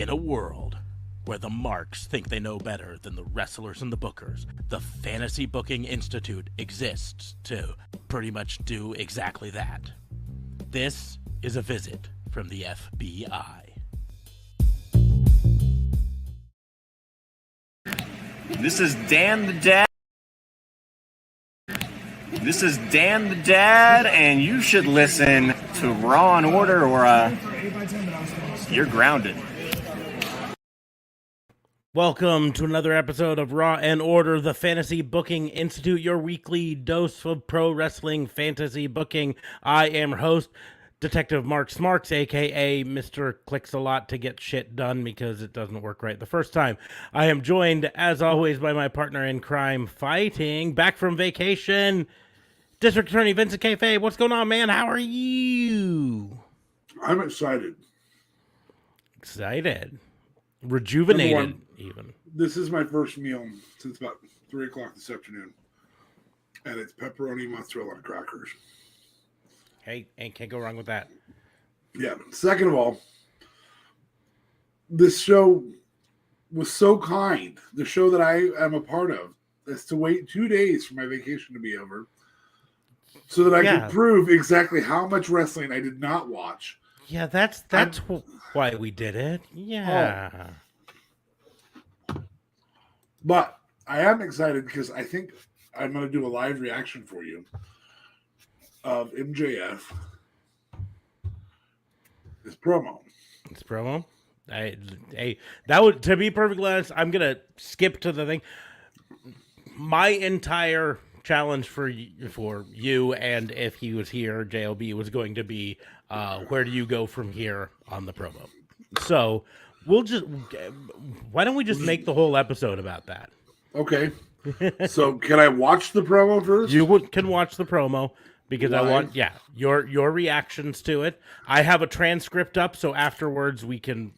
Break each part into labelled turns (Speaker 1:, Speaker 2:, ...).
Speaker 1: In a world where the marks think they know better than the wrestlers and the bookers, the Fantasy Booking Institute exists to pretty much do exactly that. This is a visit from the FBI.
Speaker 2: This is Dan the Dad. This is Dan the Dad, and you should listen to Raw and Order or you're grounded.
Speaker 1: Welcome to another episode of Raw and Order, the Fantasy Booking Institute, your weekly dose of pro wrestling fantasy booking. I am your host, Detective Mark Smarks, a.k.a. Mr. Clicks a Lot to get shit done because it doesn't work right the first time. I am joined, as always, by my partner in crime fighting, back from vacation, District Attorney Vincent K. What's going on, man? How are you?
Speaker 3: I'm excited.
Speaker 1: Excited. Rejuvenated, even.
Speaker 3: This is my first meal since about 3 o'clock this afternoon. And it's pepperoni, mozzarella, and crackers.
Speaker 1: Hey, can't go wrong with that.
Speaker 3: Yeah. Second of all, this show was so kind. The show that I am a part of is to wait 2 days for my vacation to be over so that I could prove exactly how much wrestling I did not watch.
Speaker 1: Yeah, that's why we did it. Yeah.
Speaker 3: Oh. But I am excited because I think I'm going to do a live reaction for you of MJF. His promo.
Speaker 1: It's promo. That would, to be perfectly honest, I'm gonna skip to the thing. My entire challenge for you, and if he was here, JLB, was going to be, where do you go from here on the promo? So why don't we just make the whole episode about that?
Speaker 3: Okay. So can I watch the promo first?
Speaker 1: You can watch the promo. Because I want, your reactions to it. I have a transcript up, so afterwards we can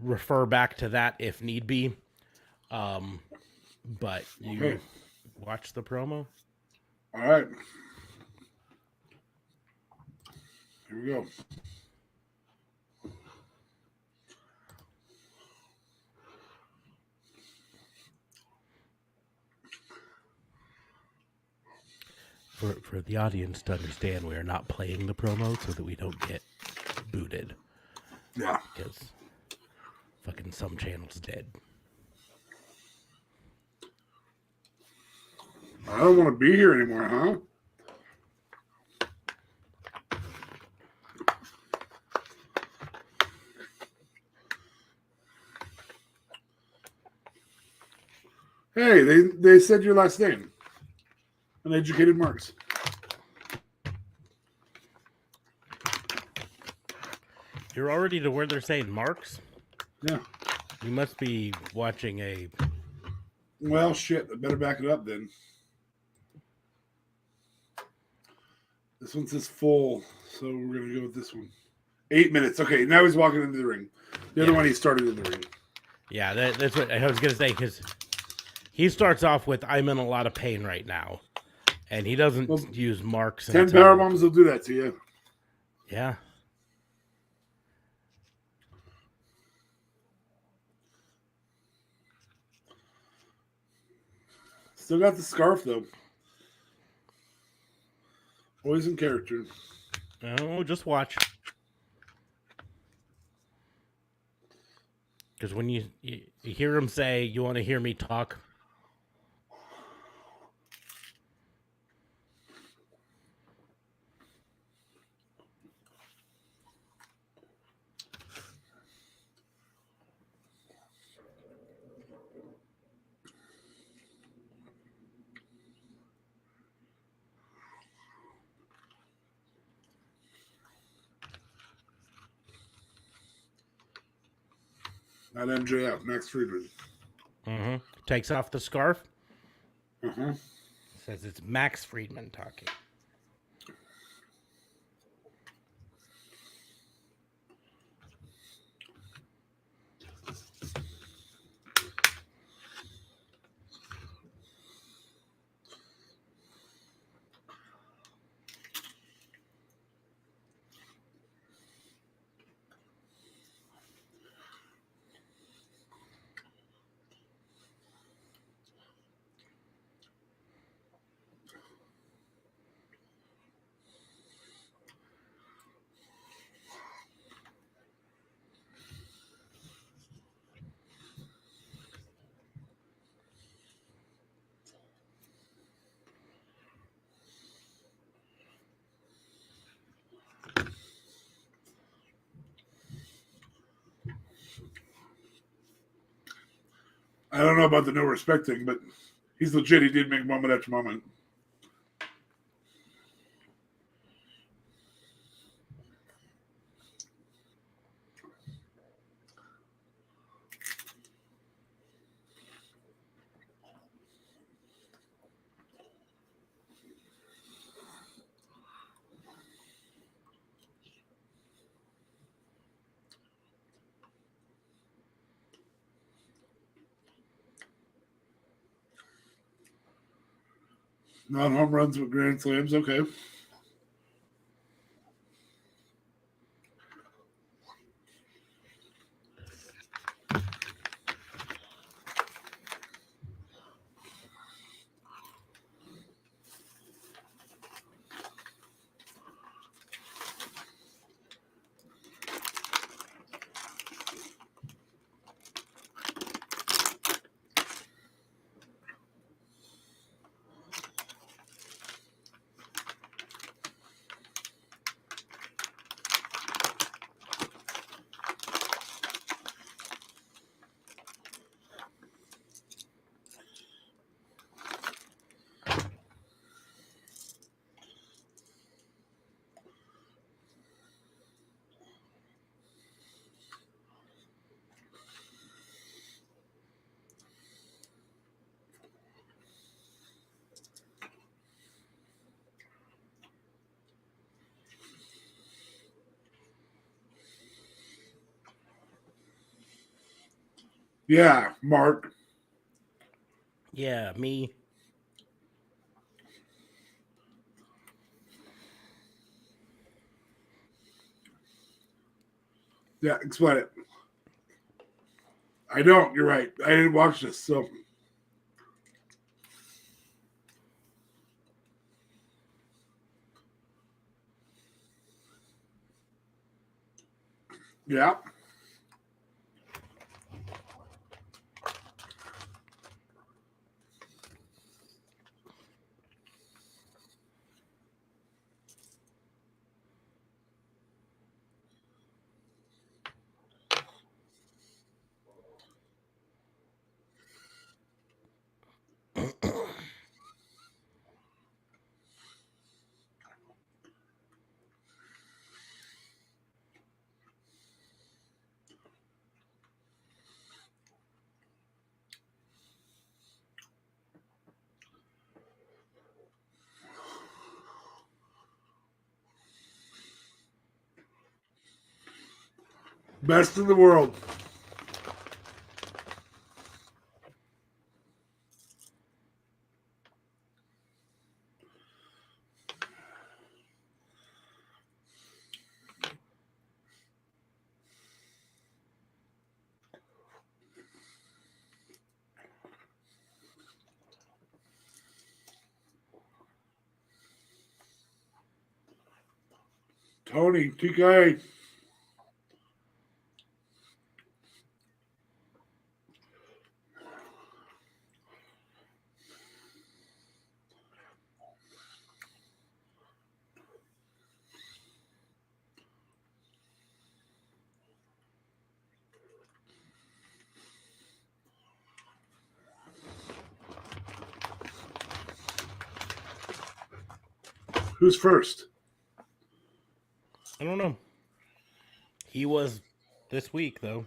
Speaker 1: refer back to that if need be. But you watch the promo.
Speaker 3: All right. Here we go.
Speaker 1: For the audience to understand, we are not playing the promo so that we don't get booted.
Speaker 3: Yeah.
Speaker 1: Because fucking some channel's dead.
Speaker 3: I don't want to be here anymore, huh? Hey, they said your last name. Uneducated Marks.
Speaker 1: You're already to where they're saying Marks?
Speaker 3: Yeah.
Speaker 1: You must be watching a...
Speaker 3: Well, shit. I better back it up then. This one says full, so we're going to go with this one. 8 minutes. Okay, now he's walking into the ring. The other one, he started in the ring.
Speaker 1: Yeah, that's what I was going to say, because he starts off with, I'm in a lot of pain right now. And he doesn't use marks.
Speaker 3: 10 power bombs will do that to you.
Speaker 1: Yeah.
Speaker 3: Still got the scarf, though. Always in character.
Speaker 1: Oh, just watch. Because when you hear him say, you want to hear me talk?
Speaker 3: Not MJF, Max Friedman.
Speaker 1: Mm-hmm. Takes off the scarf.
Speaker 3: Mm-hmm.
Speaker 1: Says it's Max Friedman talking.
Speaker 3: I don't know about the no respect thing, but he's legit. He did make moment after moment. Not home runs with grand slams. Okay. Yeah, Mark.
Speaker 1: Yeah, me.
Speaker 3: Yeah, explain it. I don't. You're right. I didn't watch this, so. Yeah. Best in the world. Tony, TK. Who's first?
Speaker 1: I don't know. He was this week, though.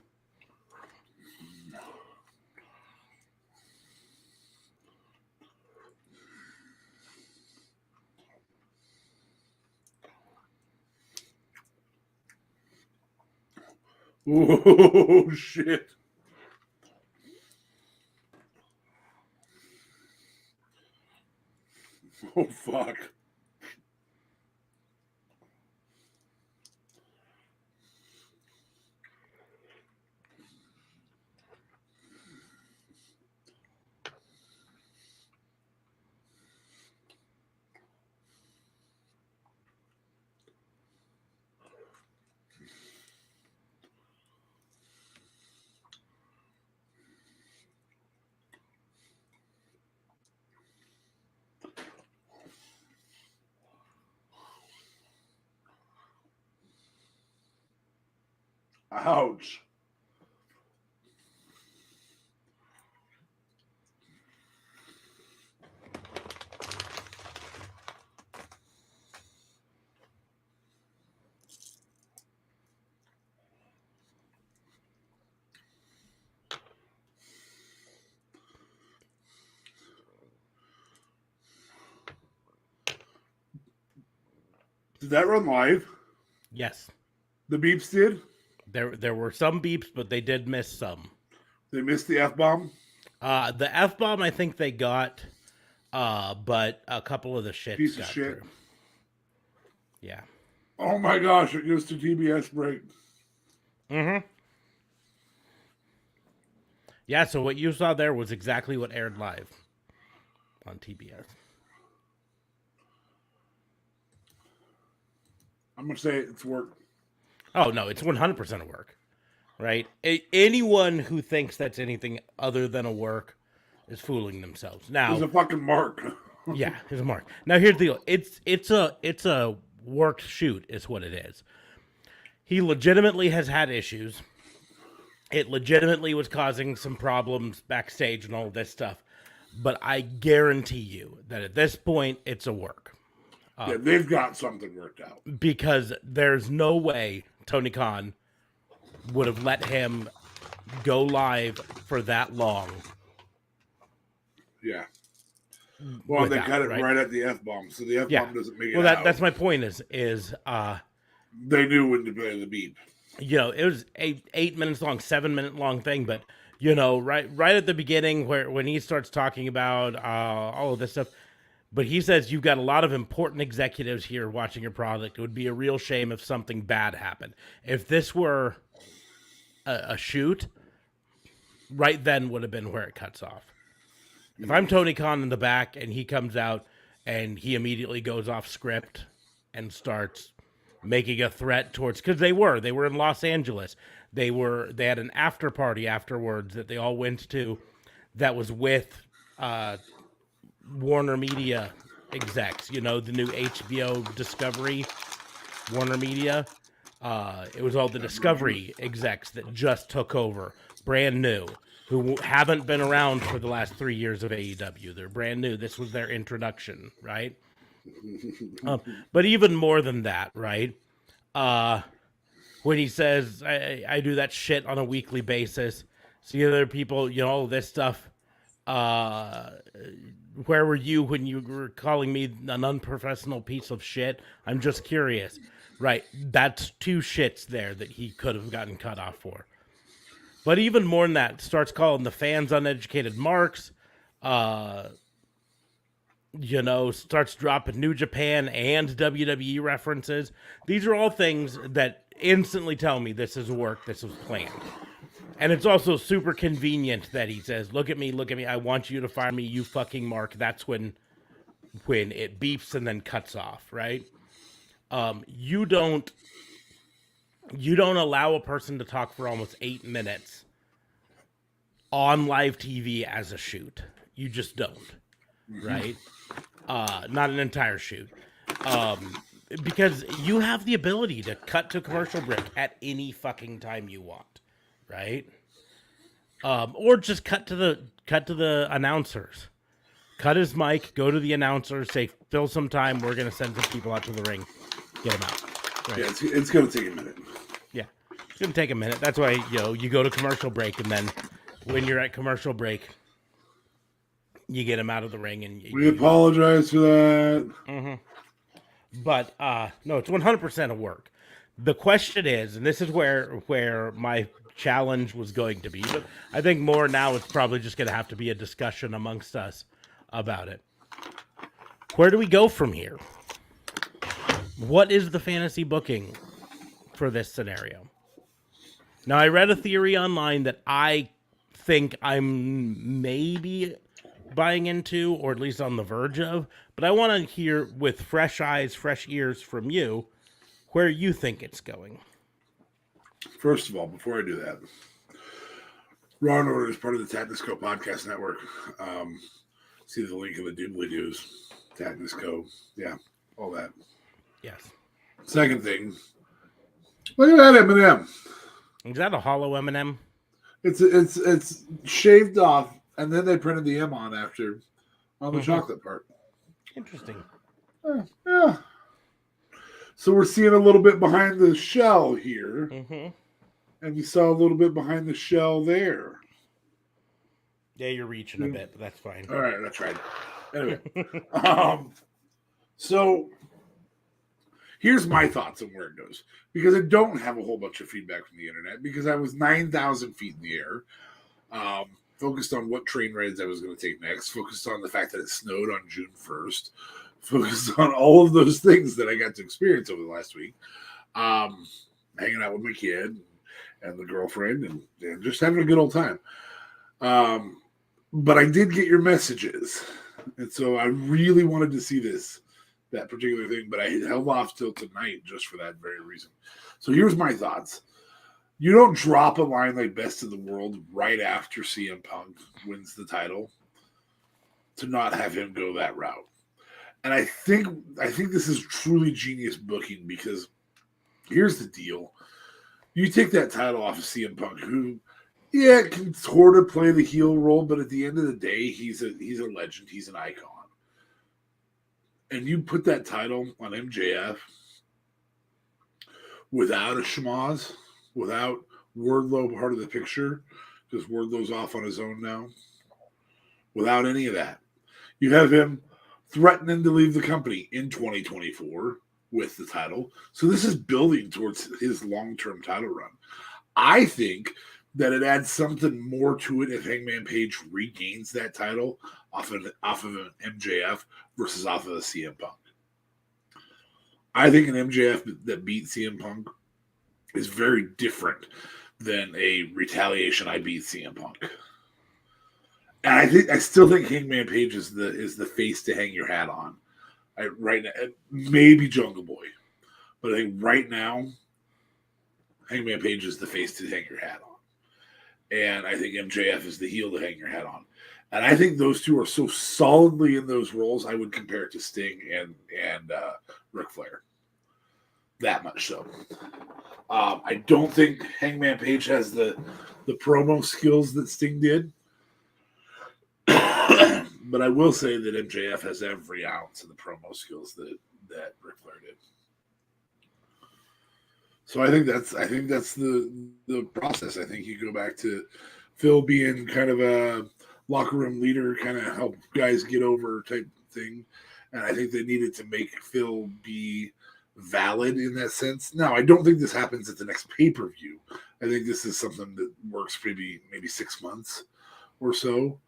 Speaker 3: Oh, shit. Oh, fuck. Ouch. Did that run live?
Speaker 1: Yes.
Speaker 3: The beeps did?
Speaker 1: There were some beeps, but they did miss some.
Speaker 3: They missed the F-bomb?
Speaker 1: The F-bomb I think they got, but a couple of the shits
Speaker 3: Piece of
Speaker 1: got
Speaker 3: shit.
Speaker 1: through. Yeah.
Speaker 3: Oh my gosh, it goes to TBS break.
Speaker 1: Mm-hmm. Yeah, so what you saw there was exactly what aired live on TBS.
Speaker 3: I'm going to say it's work.
Speaker 1: Oh, no, it's 100% a work, right? Anyone who thinks that's anything other than a work is fooling themselves. Now,
Speaker 3: It's a fucking mark.
Speaker 1: yeah, it's a mark. Now, here's the deal. It's a worked shoot is what it is. He legitimately has had issues. It legitimately was causing some problems backstage and all this stuff. But I guarantee you that at this point, it's a work.
Speaker 3: Yeah, they've got something worked out.
Speaker 1: Because there's no way Tony Khan would have let him go live for that long.
Speaker 3: Yeah. Well, they cut it right at the F-bomb, so the F-bomb doesn't make it out.
Speaker 1: That's my point is
Speaker 3: they knew when to play the beep.
Speaker 1: You know, it was 8 minutes long, 7 minute long thing, but you know, right at the beginning when he starts talking about all of this stuff, but he says you've got a lot of important executives here watching your product. It would be a real shame if something bad happened. If this were a shoot, right then would have been where it cuts off. If I'm Tony Khan in the back and he comes out and he immediately goes off script and starts making a threat towards, because they were in Los Angeles. They had an after party afterwards that they all went to that was with Warner Media execs, you know, the new HBO Discovery Warner Media. It was all the Discovery execs that just took over, brand new, who haven't been around for the last 3 years of AEW. They're brand new. This was their introduction, right? But even more than that, right? When he says, I do that shit on a weekly basis, see other people, you know, all this stuff. Where were you when you were calling me an unprofessional piece of shit? I'm just curious. Right, that's two shits there that he could have gotten cut off for. But even more than that, starts calling the fans uneducated marks. You know, starts dropping New Japan and WWE references. These are all things that instantly tell me this is work, this was planned. And it's also super convenient that he says, look at me, I want you to fire me, you fucking mark. That's when it beeps and then cuts off, right? You don't allow a person to talk for almost 8 minutes on live TV as a shoot. You just don't, right? Not an entire shoot. Because you have the ability to cut to commercial break at any fucking time you want, right? Or just cut to the announcers. Cut his mic, go to the announcers, say, fill some time, we're going to send some people out to the ring. Get them out. Right?
Speaker 3: Yeah, it's going to take a minute.
Speaker 1: Yeah, it's going to take a minute. That's why, you know, you go to commercial break, and then when you're at commercial break, you get them out of the ring. And
Speaker 3: we apologize for that.
Speaker 1: Mm-hmm. But, no, it's 100% of work. The question is, and this is where my challenge was going to be, but I think more now it's probably just going to have to be a discussion amongst us about it. Where do we go from here? What is the fantasy booking for this scenario? Now, I read a theory online that I think I'm maybe buying into, or at least on the verge of, but I want to hear with fresh eyes, fresh ears from you, where you think it's going.
Speaker 3: First of all, before I do that, Raw and Order is part of the Tatnisco Podcast Network. See the link in the doobly-doos. Tatnisco. Yeah, all that.
Speaker 1: Yes.
Speaker 3: Second thing, look at that M&M.
Speaker 1: Is that a hollow M&M?
Speaker 3: It's shaved off, and then they printed the M on the chocolate part.
Speaker 1: Interesting.
Speaker 3: Yeah. So we're seeing a little bit behind the shell here, and we saw a little bit behind the shell there.
Speaker 1: Yeah, you're reaching a bit, but that's fine.
Speaker 3: All right, that's right. Anyway, so Here's my thoughts on where it goes, because I don't have a whole bunch of feedback from the internet, because I was 9,000 feet in the air, focused on what train rides I was going to take next, focused on the fact that it snowed on June 1st, focused on all of those things that I got to experience over the last week, hanging out with my kid and the girlfriend and just having a good old time. But I did get your messages, and so I really wanted to see that particular thing, but I held off till tonight just for that very reason. So here's my thoughts. You don't drop a line like Best of the World right after CM Punk wins the title to not have him go that route. And I think this is truly genius booking, because here's the deal. You take that title off of CM Punk, who, yeah, can sort of play the heel role, but at the end of the day, he's a legend. He's an icon. And you put that title on MJF without a schmoz, without Wardlow part of the picture, because Wardlow's off on his own now, without any of that. You have him threatening to leave the company in 2024 with the title. So this is building towards his long-term title run. I think that it adds something more to it if Hangman Page regains that title off of an MJF versus off of a CM Punk. I think an MJF that beat CM Punk is very different than a retaliation I beat CM Punk. And I still think Hangman Page is the face to hang your hat on. Right now, maybe Jungle Boy, but I think right now, Hangman Page is the face to hang your hat on. And I think MJF is the heel to hang your hat on. And I think those two are so solidly in those roles, I would compare it to Sting and Ric Flair. That much so. I don't think Hangman Page has the promo skills that Sting did. But I will say that MJF has every ounce of the promo skills that Ric Flair did. So I think that's the process. I think you go back to Phil being kind of a locker room leader, kind of help guys get over type thing. And I think they needed to make Phil be valid in that sense. Now, I don't think this happens at the next pay-per-view. I think this is something that works maybe 6 months or so.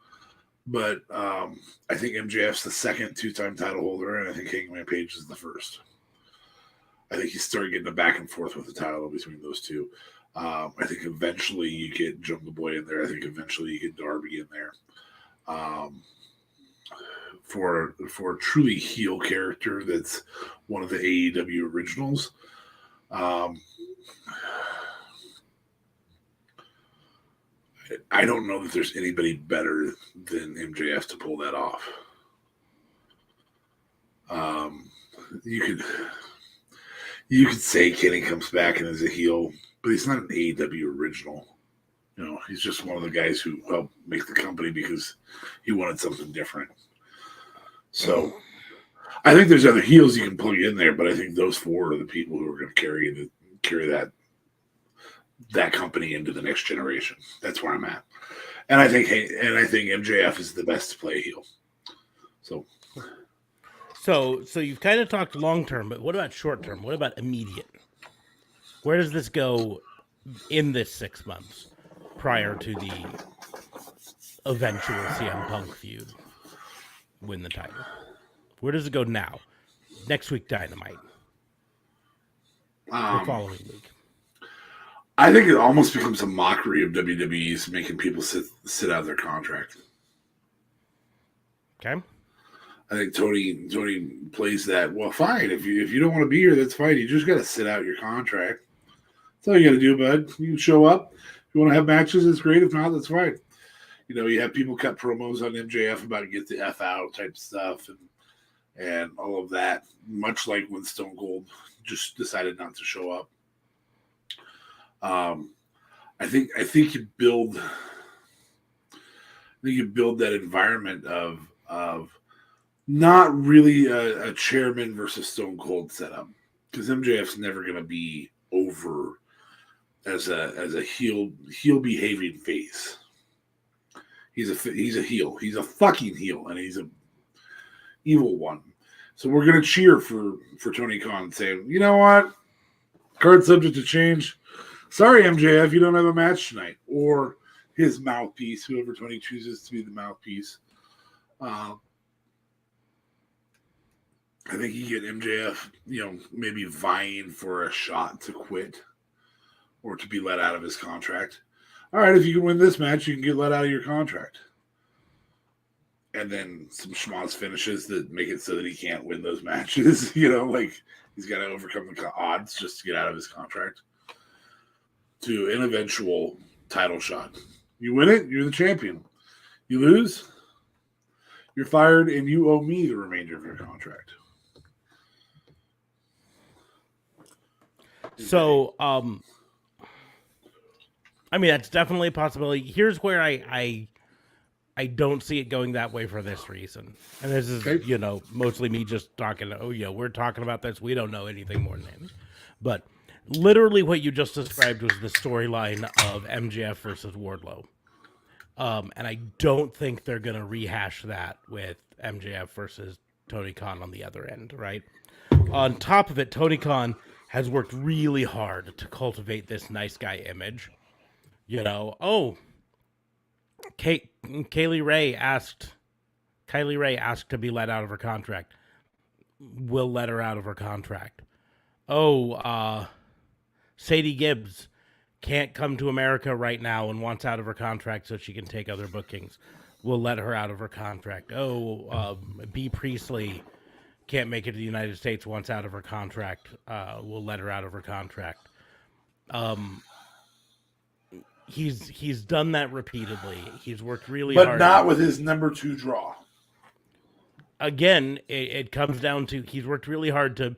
Speaker 3: But I think MJF's the second two-time title holder, and I think Hangman Page is the first. I think you start getting a back and forth with the title between those two. I think eventually you get Jungle Boy in there. I think eventually you get Darby in there. For a truly heel character that's one of the AEW originals. I don't know that there's anybody better than MJF to pull that off. You could say Kenny comes back and is a heel, but he's not an AEW original. You know, he's just one of the guys who helped make the company because he wanted something different. So I think there's other heels you can plug in there, but I think those four are the people who are going to carry that company into the next generation. That's where I'm at. And I think MJF is the best to play heel.
Speaker 1: So you've kind of talked long term, but what about short term? What about immediate? Where does this go in this 6 months prior to the eventual CM Punk feud? Win the title. Where does it go now? Next week, Dynamite. The following week.
Speaker 3: I think it almost becomes a mockery of WWE's making people sit out their contract.
Speaker 1: Okay.
Speaker 3: I think Tony plays that. Well, fine. If you don't want to be here, that's fine. You just got to sit out your contract. That's all you got to do, bud. You can show up. If you want to have matches, it's great. If not, that's fine. You know, you have people cut promos on MJF about get the F out type stuff and all of that. Much like when Stone Cold just decided not to show up. I think you build that environment of not really a chairman versus Stone Cold setup, because MJF's never going to be over as a heel behaving face. He's a heel. He's a fucking heel, and he's a evil one. So we're gonna cheer for Tony Khan, saying, you know what, card subject to change. Sorry, MJF, you don't have a match tonight, or his mouthpiece, whoever Tony chooses to be the mouthpiece. I think you get MJF, maybe vying for a shot to quit or to be let out of his contract. All right, if you can win this match, you can get let out of your contract. And then some schmoz finishes that make it so that he can't win those matches. Like he's got to overcome the odds just to get out of his contract to an eventual title shot. You win it, you're the champion. You lose, you're fired, and you owe me the remainder of your contract.
Speaker 1: So, that's definitely a possibility. Here's where I don't see it going that way for this reason. And this is,
Speaker 3: Okay.
Speaker 1: Mostly me just talking, we're talking about this. We don't know anything more than anything. But literally what you just described was the storyline of MJF versus Wardlow. And I don't think they're going to rehash that with MJF versus Tony Khan on the other end, right? On top of it, Tony Khan has worked really hard to cultivate this nice guy image. Kylie Ray asked to be let out of her contract. We'll let her out of her contract. Sadie Gibbs can't come to America right now and wants out of her contract so she can take other bookings. We'll let her out of her contract. B. Priestley can't make it to the United States, wants out of her contract. We'll let her out of her contract. He's done that repeatedly. He's worked really hard.
Speaker 3: But not with his number 2 draw.
Speaker 1: Again, it comes down to he's worked really hard to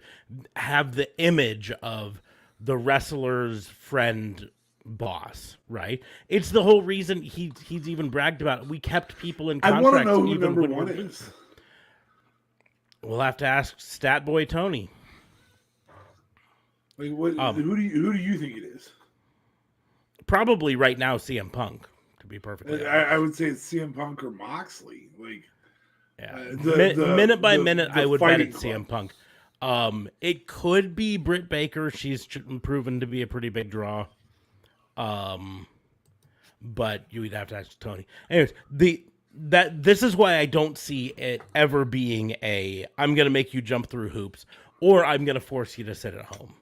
Speaker 1: have the image of the wrestler's friend boss, right? It's the whole reason he's even bragged about it. We kept people in contracts.
Speaker 3: I want to know who number 1 is.
Speaker 1: We'll have to ask Stat Boy Tony.
Speaker 3: Like, who do you think it is?
Speaker 1: Probably right now CM Punk, to be perfectly honest.
Speaker 3: I would say it's CM Punk or Moxley.
Speaker 1: Minute by minute, I would bet it's CM Punk. It could be Britt Baker. She's proven to be a pretty big draw. But you would have to ask Tony. Anyways, this is why I don't see it ever being I'm going to make you jump through hoops or I'm going to force you to sit at home.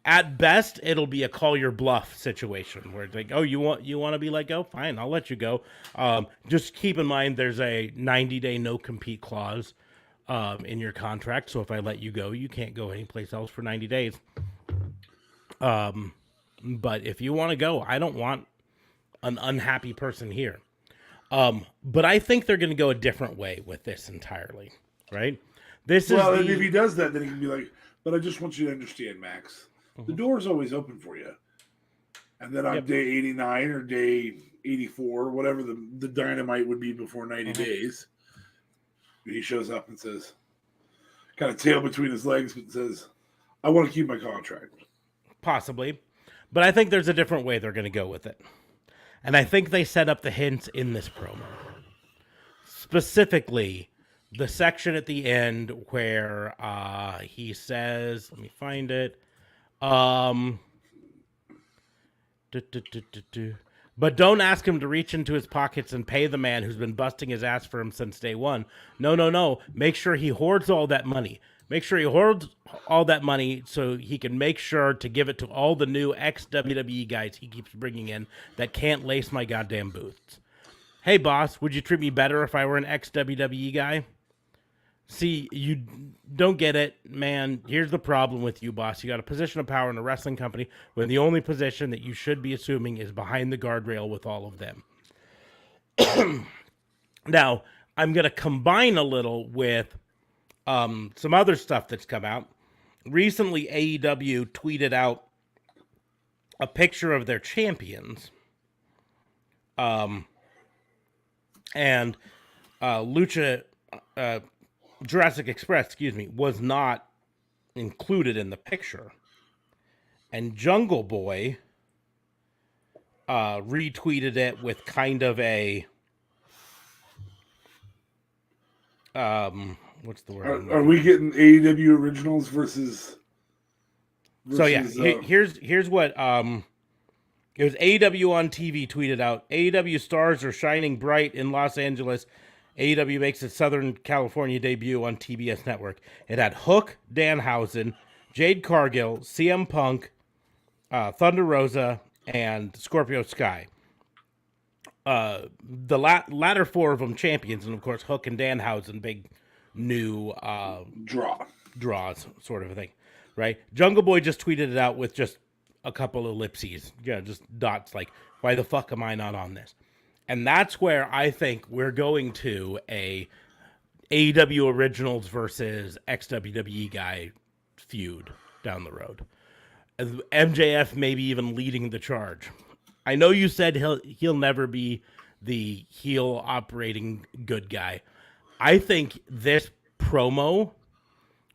Speaker 1: At best, it'll be a call your bluff situation where it's like, you want to be let go? Fine, I'll let you go. Just keep in mind there's a 90-day no compete clause in your contract. So if I let you go, you can't go anyplace else for 90 days. But if you want to go, I don't want an unhappy person here. But I think they're going to go a different way with this entirely, right?
Speaker 3: If he does that, then he can be like, but I just want you to understand, Max, the door's always open for you. And then on day 89 or day 84, whatever the dynamite would be before 90 days, he shows up and says, kind of tail between his legs, but says, I want to keep my contract.
Speaker 1: Possibly. But I think there's a different way they're going to go with it. And I think they set up the hints in this promo. Specifically, the section at the end where he says, let me find it. But don't ask him to reach into his pockets and pay the man who's been busting his ass for him since day one. No. Make sure he hoards all that money. Make sure he hoards all that money so he can make sure to give it to all the new ex-WWE guys he keeps bringing in that can't lace my goddamn boots. Hey, boss, would you treat me better if I were an ex-WWE guy? See, you don't get it, man. Here's the problem with you, boss. You got a position of power in a wrestling company when the only position that you should be assuming is behind the guardrail with all of them. Now, I'm going to combine a little with some other stuff that's come out. Recently, AEW tweeted out a picture of their champions. And Jurassic Express, was not included in the picture. And Jungle Boy retweeted it with kind of a what's the word?
Speaker 3: Are we getting AEW originals versus
Speaker 1: so yeah, here's what it was. AEW on TV tweeted out, AEW stars are shining bright in Los Angeles. AEW makes its Southern California debut on TBS Network. It had Hook, Danhausen, Jade Cargill, CM Punk, Thunder Rosa, and Scorpio Sky. The latter four of them champions, and of course Hook and Danhausen, big new draws sort of a thing, right? Jungle Boy just tweeted it out with just a couple of ellipses, just dots, like, why the fuck am I not on this? And that's where I think we're going to a AEW Originals versus ex-WWE guy feud down the road. MJF maybe even leading the charge. I know you said he'll never be the heel operating good guy. I think this promo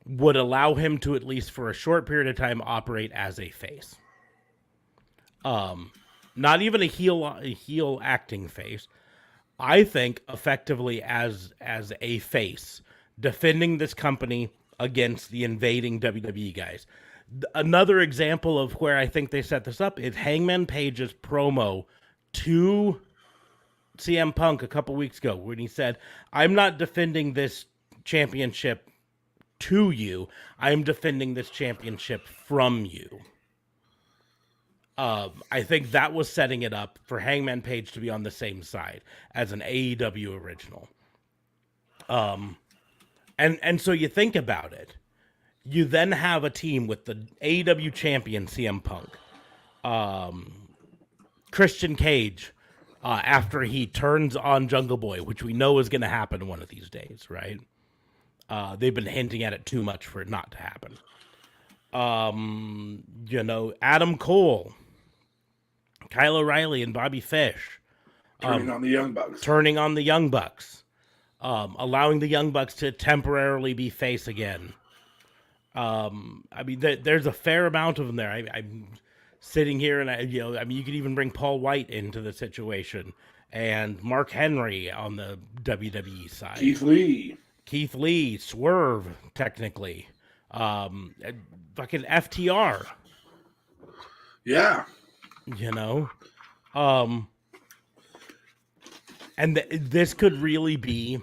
Speaker 1: would allow him to, at least for a short period of time, operate as a face. Not even a heel acting face. I think effectively as a face, defending this company against the invading WWE guys. Another example of where I think they set this up is Hangman Page's promo to CM Punk a couple weeks ago when he said, I'm not defending this championship to you. I'm defending this championship from you. I think that was setting it up for Hangman Page to be on the same side as an AEW original. And so you think about it. You then have a team with the AEW champion CM Punk, Christian Cage, after he turns on Jungle Boy, which we know is going to happen one of these days, right? They've been hinting at it too much for it not to happen. Adam Cole, Kyle O'Reilly, and Bobby Fish.
Speaker 3: Turning on the Young Bucks.
Speaker 1: Allowing the Young Bucks to temporarily be face again. There's a fair amount of them there. I'm sitting here, and you could even bring Paul White into the situation, and Mark Henry on the WWE side. Keith Lee, Swerve, technically, fucking FTR.
Speaker 3: Yeah,
Speaker 1: and this could really be,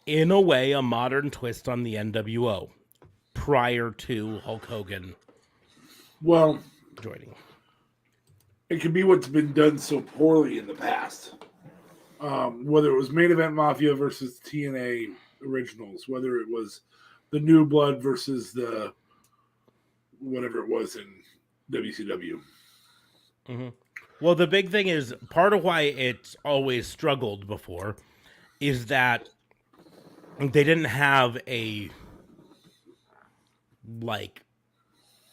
Speaker 1: in a way, a modern twist on the NWO prior to Hulk Hogan joining.
Speaker 3: It could be what's been done so poorly in the past. Whether it was Main Event Mafia versus TNA Originals, whether it was the New Blood versus the whatever it was in WCW.
Speaker 1: Mm-hmm. Well, the big thing is, part of why it's always struggled before is that they didn't have a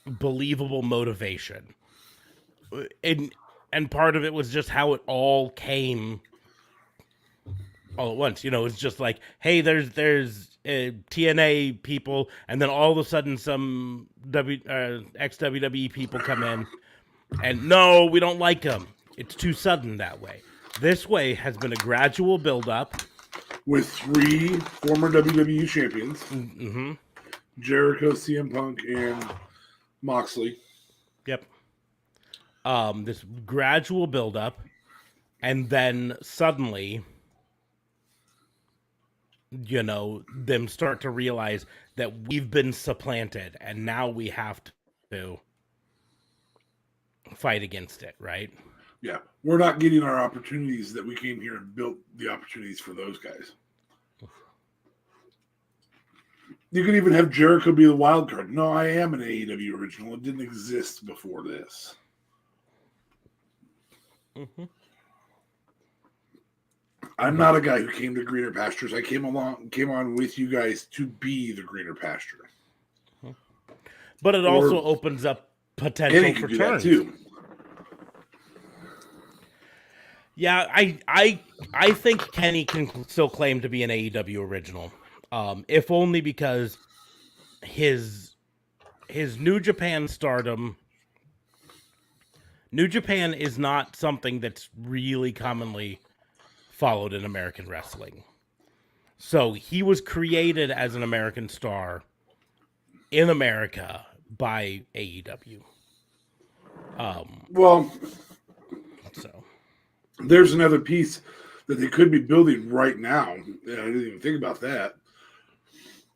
Speaker 1: believable motivation, and part of it was just how it all came all at once. It's just like, hey, there's TNA people, and then all of a sudden some ex-WWE people come in, and no, we don't like them. It's too sudden that way. This way has been a gradual build-up.
Speaker 3: With 3 former WWE champions.
Speaker 1: Mm-hmm.
Speaker 3: Jericho, CM Punk, and Moxley.
Speaker 1: Yep. This gradual build-up, and then suddenly, them start to realize that we've been supplanted, and now we have to fight against it, right?
Speaker 3: Yeah, we're not getting our opportunities that we came here and built the opportunities for those guys. You could even have Jericho be the wild card. No, I am an AEW original. It didn't exist before this.
Speaker 1: Mm-hmm.
Speaker 3: I'm not a guy who came to greener pastures. I came on with you guys to be the greener pasture.
Speaker 1: But it also opens up potential for turns
Speaker 3: too.
Speaker 1: Yeah, I think Kenny can still claim to be an AEW original, if only because his New Japan stardom. New Japan is not something that's really commonly followed in American wrestling. So he was created as an American star in America by AEW.
Speaker 3: Well,
Speaker 1: So
Speaker 3: there's another piece that they could be building right now. Yeah, I didn't even think about that.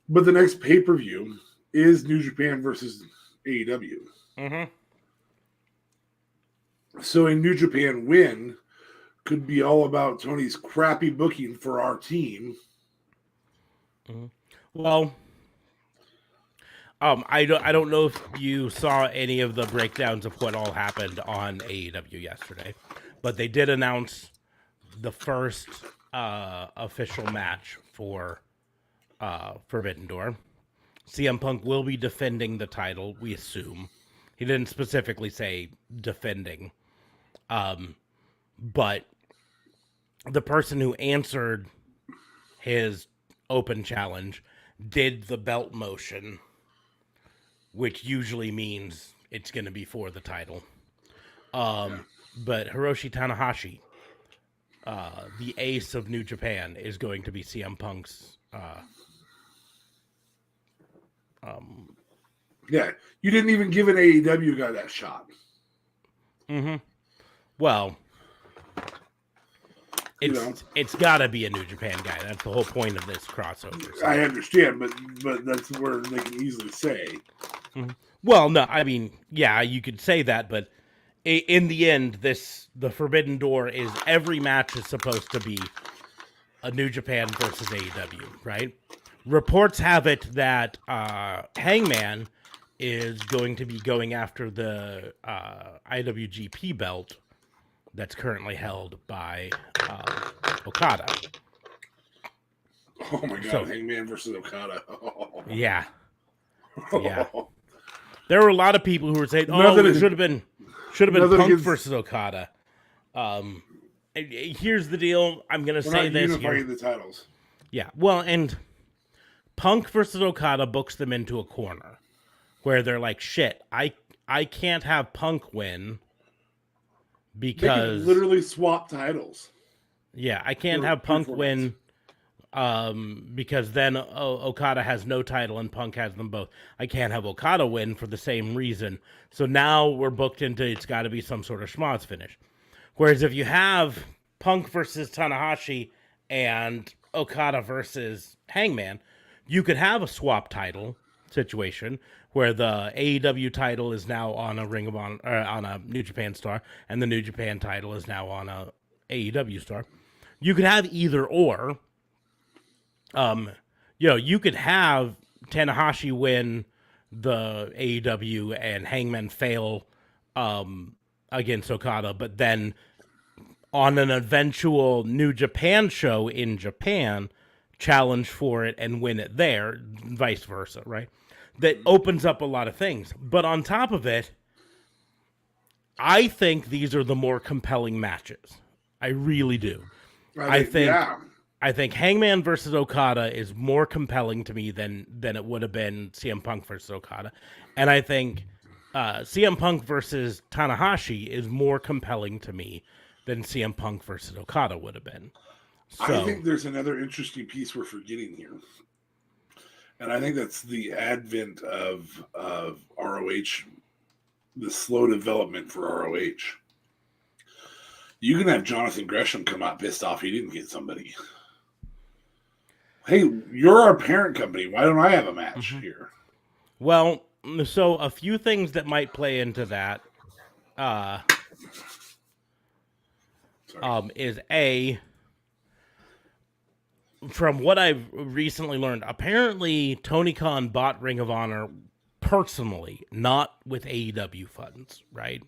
Speaker 3: But the next pay-per-view is New Japan versus AEW.
Speaker 1: Mm-hmm.
Speaker 3: So a New Japan win could be all about Tony's crappy booking for our team.
Speaker 1: Mm-hmm. Well, I don't know if you saw any of the breakdowns of what all happened on AEW yesterday, but they did announce the first official match for Forbidden Door. CM Punk will be defending the title, we assume. He didn't specifically say defending. But the person who answered his open challenge did the belt motion, which usually means it's going to be for the title. But Hiroshi Tanahashi, the ace of New Japan, is going to be CM Punk's.
Speaker 3: Yeah, you didn't even give an AEW guy that shot.
Speaker 1: Mm-hmm. Well, it's got to be a New Japan guy. That's the whole point of this crossover. So.
Speaker 3: I understand, but that's where they can easily say.
Speaker 1: Mm-hmm. Well, no, I mean, yeah, you could say that, but in the end, the Forbidden Door is every match is supposed to be a New Japan versus AEW, right? Reports have it that Hangman is going to be going after the IWGP belt that's currently held by Okada.
Speaker 3: Oh my God, Hangman versus Okada. Oh.
Speaker 1: Yeah. Yeah. There were a lot of people who were saying, it should have been Punk versus Okada. Here's the deal. I'm going to say this
Speaker 3: unifying
Speaker 1: here.
Speaker 3: The titles.
Speaker 1: Yeah. Well, and Punk versus Okada books them into a corner where they're like, shit, I can't have Punk win because
Speaker 3: they can literally swap titles.
Speaker 1: Yeah, I can't have Punk win because then Okada has no title and Punk has them both. I can't have Okada win for the same reason. So now we're booked into it's got to be some sort of schmoz finish. Whereas if you have Punk versus Tanahashi and Okada versus Hangman, you could have a swap title situation where the AEW title is now on a Ring of Honor, on a New Japan star, and the New Japan title is now on a AEW star. You could have either or. You could have Tanahashi win the AEW and Hangman fail against Okada, but then on an eventual New Japan show in Japan, challenge for it and win it there, vice versa, right? That opens up a lot of things. But on top of it, I think these are the more compelling matches. I really do. I think Hangman versus Okada is more compelling to me than it would have been CM Punk versus Okada. And I think CM Punk versus Tanahashi is more compelling to me than CM Punk versus Okada would have been. So,
Speaker 3: I think there's another interesting piece we're forgetting here. And I think that's the advent of ROH, the slow development for ROH. You can have Jonathan Gresham come out pissed off he didn't get somebody. Hey, you're our parent company. Why don't I have a match here?
Speaker 1: Well, so a few things that might play into that is from what I've recently learned, apparently Tony Khan bought Ring of Honor personally, not with AEW funds, right?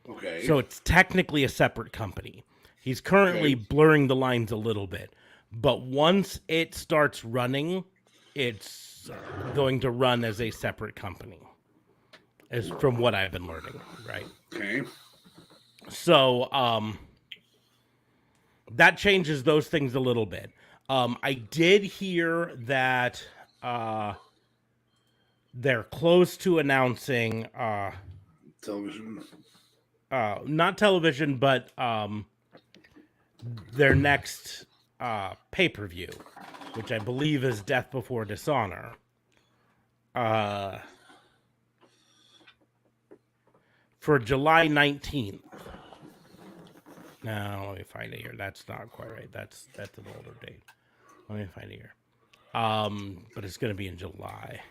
Speaker 3: Okay.
Speaker 1: So it's technically a separate company. He's currently blurring the lines a little bit. But once it starts running, it's going to run as a separate company, as from what I've been learning, right?
Speaker 3: Okay.
Speaker 1: So that changes those things a little bit. I did hear that they're close to announcing
Speaker 3: television.
Speaker 1: Not television, but their next pay-per-view. which I believe is Death Before Dishonor. For July 19th. Now, let me find it here. That's not quite right. That's an older date. Let me find it here. But it's going to be in July.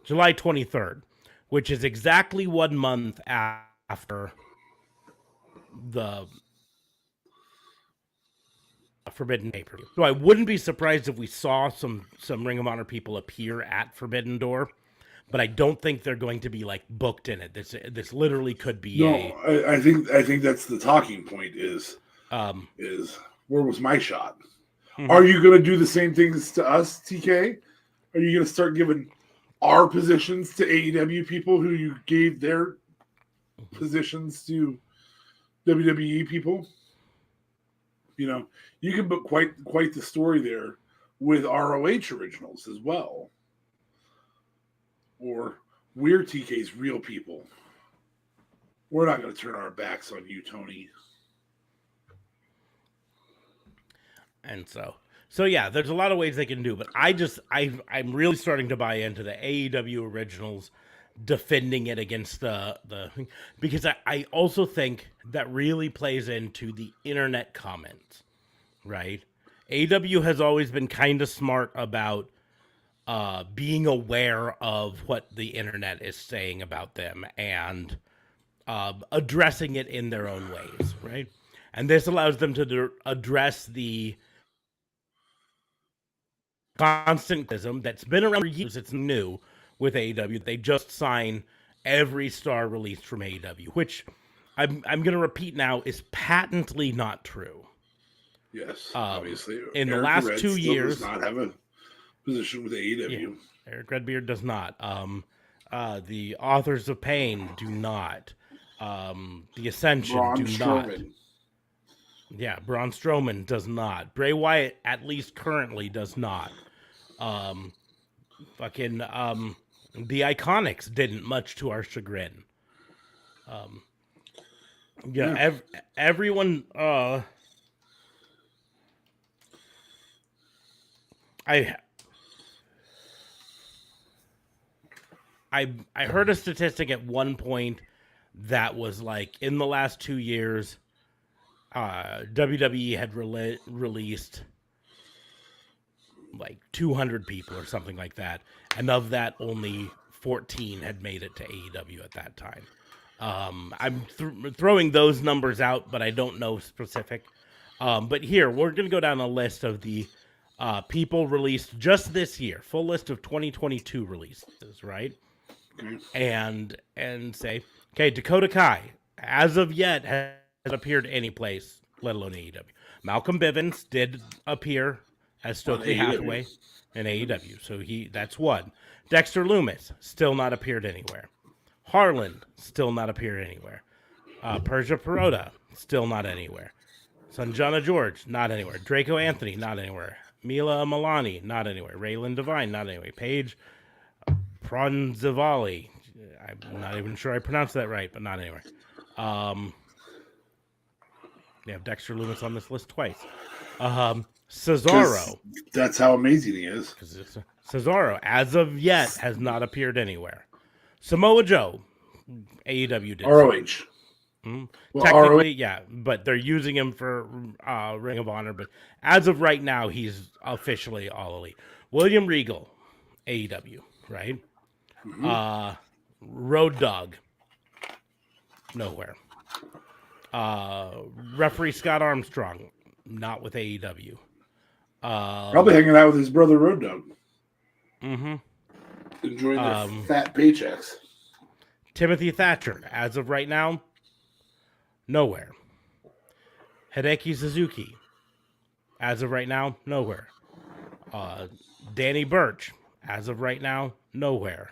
Speaker 1: July 23rd, which is exactly 1 month after the Forbidden pay-per-view. So I wouldn't be surprised if we saw some Ring of Honor people appear at Forbidden Door, but I don't think they're going to be like booked in it. This literally could be
Speaker 3: I think that's the talking point is where was my shot? Mm-hmm. Are you going to do the same things to us, TK? Are you going to start giving our positions to AEW people who you gave their positions to WWE people? You know, you can book quite the story there with ROH originals as well. Or we're TK's real people. We're not going to turn our backs on you, Tony.
Speaker 1: And so yeah, there's a lot of ways they can do, but I'm really starting to buy into the AEW originals defending it against the because I also think that really plays into the internet comments, right? AEW has always been kind of smart about being aware of what the internet is saying about them and addressing it in their own ways, right? And this allows them to address the constantism that's been around for years. It's new with AEW. They just sign every star released from AEW, which I'm going to repeat now is patently not true.
Speaker 3: Yes, obviously.
Speaker 1: In the last 2 years,
Speaker 3: does not have a position with AEW.
Speaker 1: Yeah, Eric Redbeard does not. The Authors of Pain do not. The Ascension
Speaker 3: Braun
Speaker 1: do
Speaker 3: Strowman.
Speaker 1: not. Yeah, Braun Strowman does not. Bray Wyatt, at least currently, does not. The Iconics didn't, much to our chagrin. Everyone. I heard a statistic at one point that was like in the last 2 years, WWE had released like 200 people or something like that, and of that, only 14 had made it to AEW at that time. I'm throwing those numbers out, but I don't know specific. But here, we're going to go down a list of the people released just this year, full list of 2022 releases, right? And say, okay, Dakota Kai, as of yet, has appeared any place, let alone AEW. Malcolm Bivens did appear as Stokely Hathaway in AEW, so that's one. Dexter Lumis, still not appeared anywhere. Harlan, still not appeared anywhere. Persia Perota, still not anywhere. Sanjana George, not anywhere. Draco Anthony, not anywhere. Mila Milani, not anywhere. Raylan Devine, not anywhere. Paige Pronzivali, I'm not even sure I pronounced that right, but not anywhere. They have Dexter Lumis on this list twice. Cesaro.
Speaker 3: That's how amazing he is.
Speaker 1: Cesaro, as of yet, has not appeared anywhere. Samoa Joe, AEW did.
Speaker 3: ROH.
Speaker 1: Well, technically, yeah, but they're using him for Ring of Honor. But as of right now, he's officially All Elite. William Regal, AEW, right? Mm-hmm. Road Dogg, nowhere. Referee Scott Armstrong, not with AEW.
Speaker 3: Probably hanging out with his brother Road Dogg.
Speaker 1: Mm-hmm.
Speaker 3: Enjoying their fat paychecks.
Speaker 1: Timothy Thatcher, as of right now, nowhere. Hideki Suzuki, as of right now, nowhere. Danny Burch, as of right now, nowhere.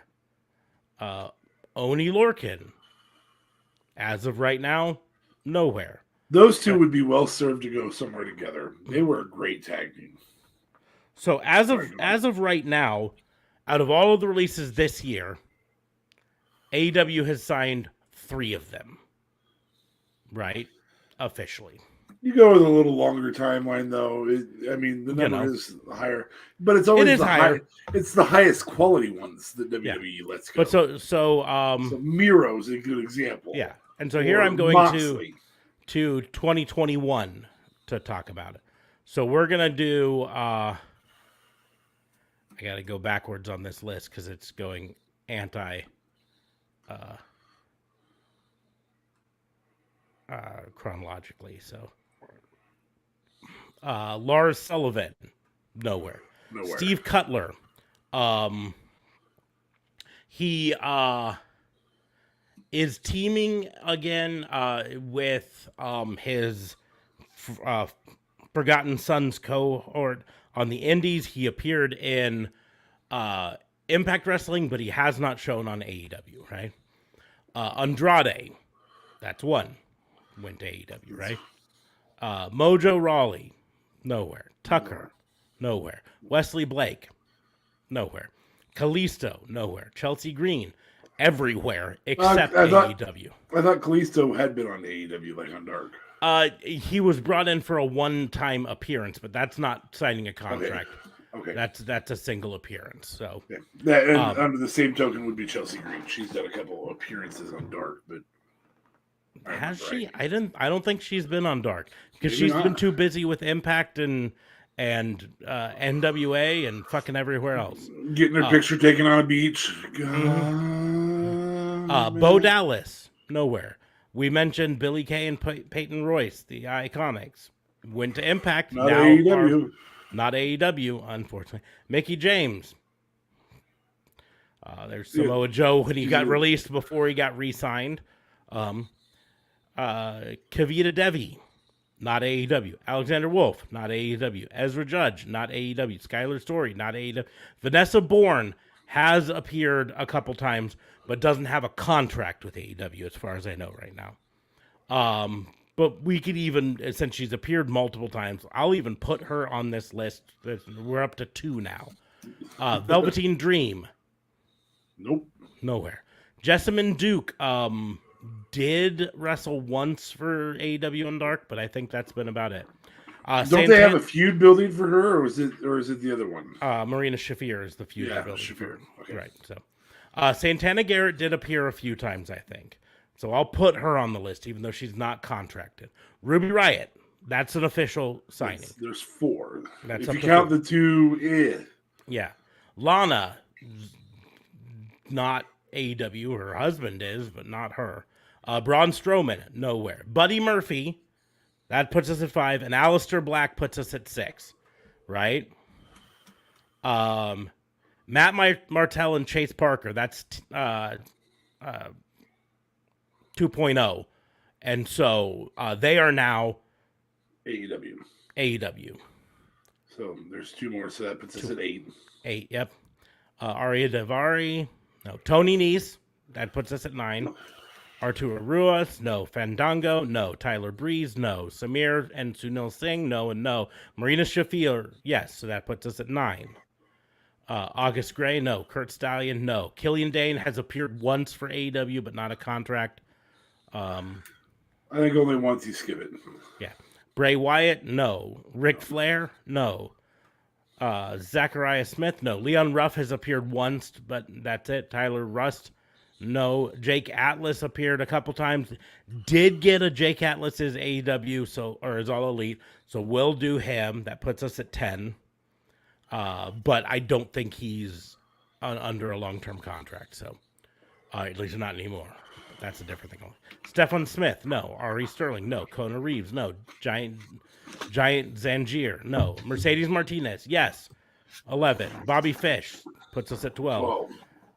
Speaker 1: Oni Lorcan, as of right now, nowhere.
Speaker 3: Those two would be well served to go somewhere together. They were a great tag team.
Speaker 1: So as of right now, out of all of the releases this year, AEW has signed 3 of them. Right? Officially.
Speaker 3: You go with a little longer timeline, though. The number is higher, but it's always higher. It's the highest quality ones that WWE lets go.
Speaker 1: But so
Speaker 3: Miro's a good example.
Speaker 1: Yeah, and so here I'm going Moxley. to 2021 to talk about it. So we're gonna do. I got to go backwards on this list because it's going anti. Chronologically, so Lars Sullivan, nowhere. Steve Cutler, he is teaming again with his Forgotten Sons cohort on the Indies. He appeared in Impact Wrestling, but he has not shown on AEW, right? Andrade, that's one. Went to AEW, right? Mojo Rawley, nowhere. Tucker, nowhere. Wesley Blake, nowhere. Kalisto, nowhere. Chelsea Green, everywhere except AEW.
Speaker 3: I thought Kalisto had been on AEW, like on Dark.
Speaker 1: He was brought in for a one-time appearance, but that's not signing a contract.
Speaker 3: Okay.
Speaker 1: That's a single appearance. So
Speaker 3: under the same token would be Chelsea Green. She's got a couple of appearances on Dark, but.
Speaker 1: Has she? I don't think she's been on Dark because she's been too busy with Impact and NWA and fucking everywhere else.
Speaker 3: Getting her picture taken on a beach.
Speaker 1: Bo Dallas, nowhere. We mentioned Billy Kay and Peyton Royce, the Iconics. Went to Impact.
Speaker 3: Not AEW.
Speaker 1: Not AEW, unfortunately. Mickey James. There's Samoa Joe when he got released before he got re-signed. Kavita Devi, not AEW. Alexander Wolf, not AEW. Ezra Judge, not AEW. Skylar Story, not AEW. Vanessa Bourne has appeared a couple times, but doesn't have a contract with AEW as far as I know right now. But we could even, since she's appeared multiple times, I'll even put her on this list. We're up to 2 now. Velveteen Dream.
Speaker 3: Nope.
Speaker 1: Nowhere. Jessamine Duke, did wrestle once for AEW on Dark, but I think that's been about it.
Speaker 3: Don't they have a feud building for her, or is it the other one?
Speaker 1: Marina Shafir is the feud building.
Speaker 3: Shafir. Okay.
Speaker 1: Right. So, Santana Garrett did appear a few times, I think. So I'll put her on the list, even though she's not contracted. Ruby Riott, that's an official signing.
Speaker 3: There's 4.
Speaker 1: That's
Speaker 3: if you count 4. The 2,
Speaker 1: yeah. Lana, not AEW. Her husband is, but not her. Braun Strowman, nowhere. Buddy Murphy, that puts us at 5, and Aleister Black puts us at 6, right? Matt Martell and Chase Parker, that's 2.0, and so they are now AEW.
Speaker 3: So there's 2 more, so that puts us at 8.
Speaker 1: 8, yep. Arya Daivari, no. Tony Nese, that puts us at 9. Arturo Ruas, no. Fandango, no. Tyler Breeze, no. Samir and Sunil Singh, no and no. Marina Shafir, yes, so that puts us at 9. August Gray, no. Kurt Stallion, no. Killian Dane has appeared once for AEW, but not a contract.
Speaker 3: I think only once you skip it.
Speaker 1: Yeah. Bray Wyatt, no. Ric Flair, no. Zachariah Smith, no. Leon Ruff has appeared once, but that's it. Tyler Rust, no. Jake Atlas appeared a couple times. Did get a Jake Atlas's AEW, or is All Elite, so we'll do him. That puts us at 10. But I don't think he's under a long-term contract, so at least not anymore. That's a different thing. Stefan Smith, no. Ari Sterling, no. Kona Reeves, no. Giant Zangier, no. Mercedes Martinez, yes. 11. Bobby Fish puts us at 12.
Speaker 3: Whoa.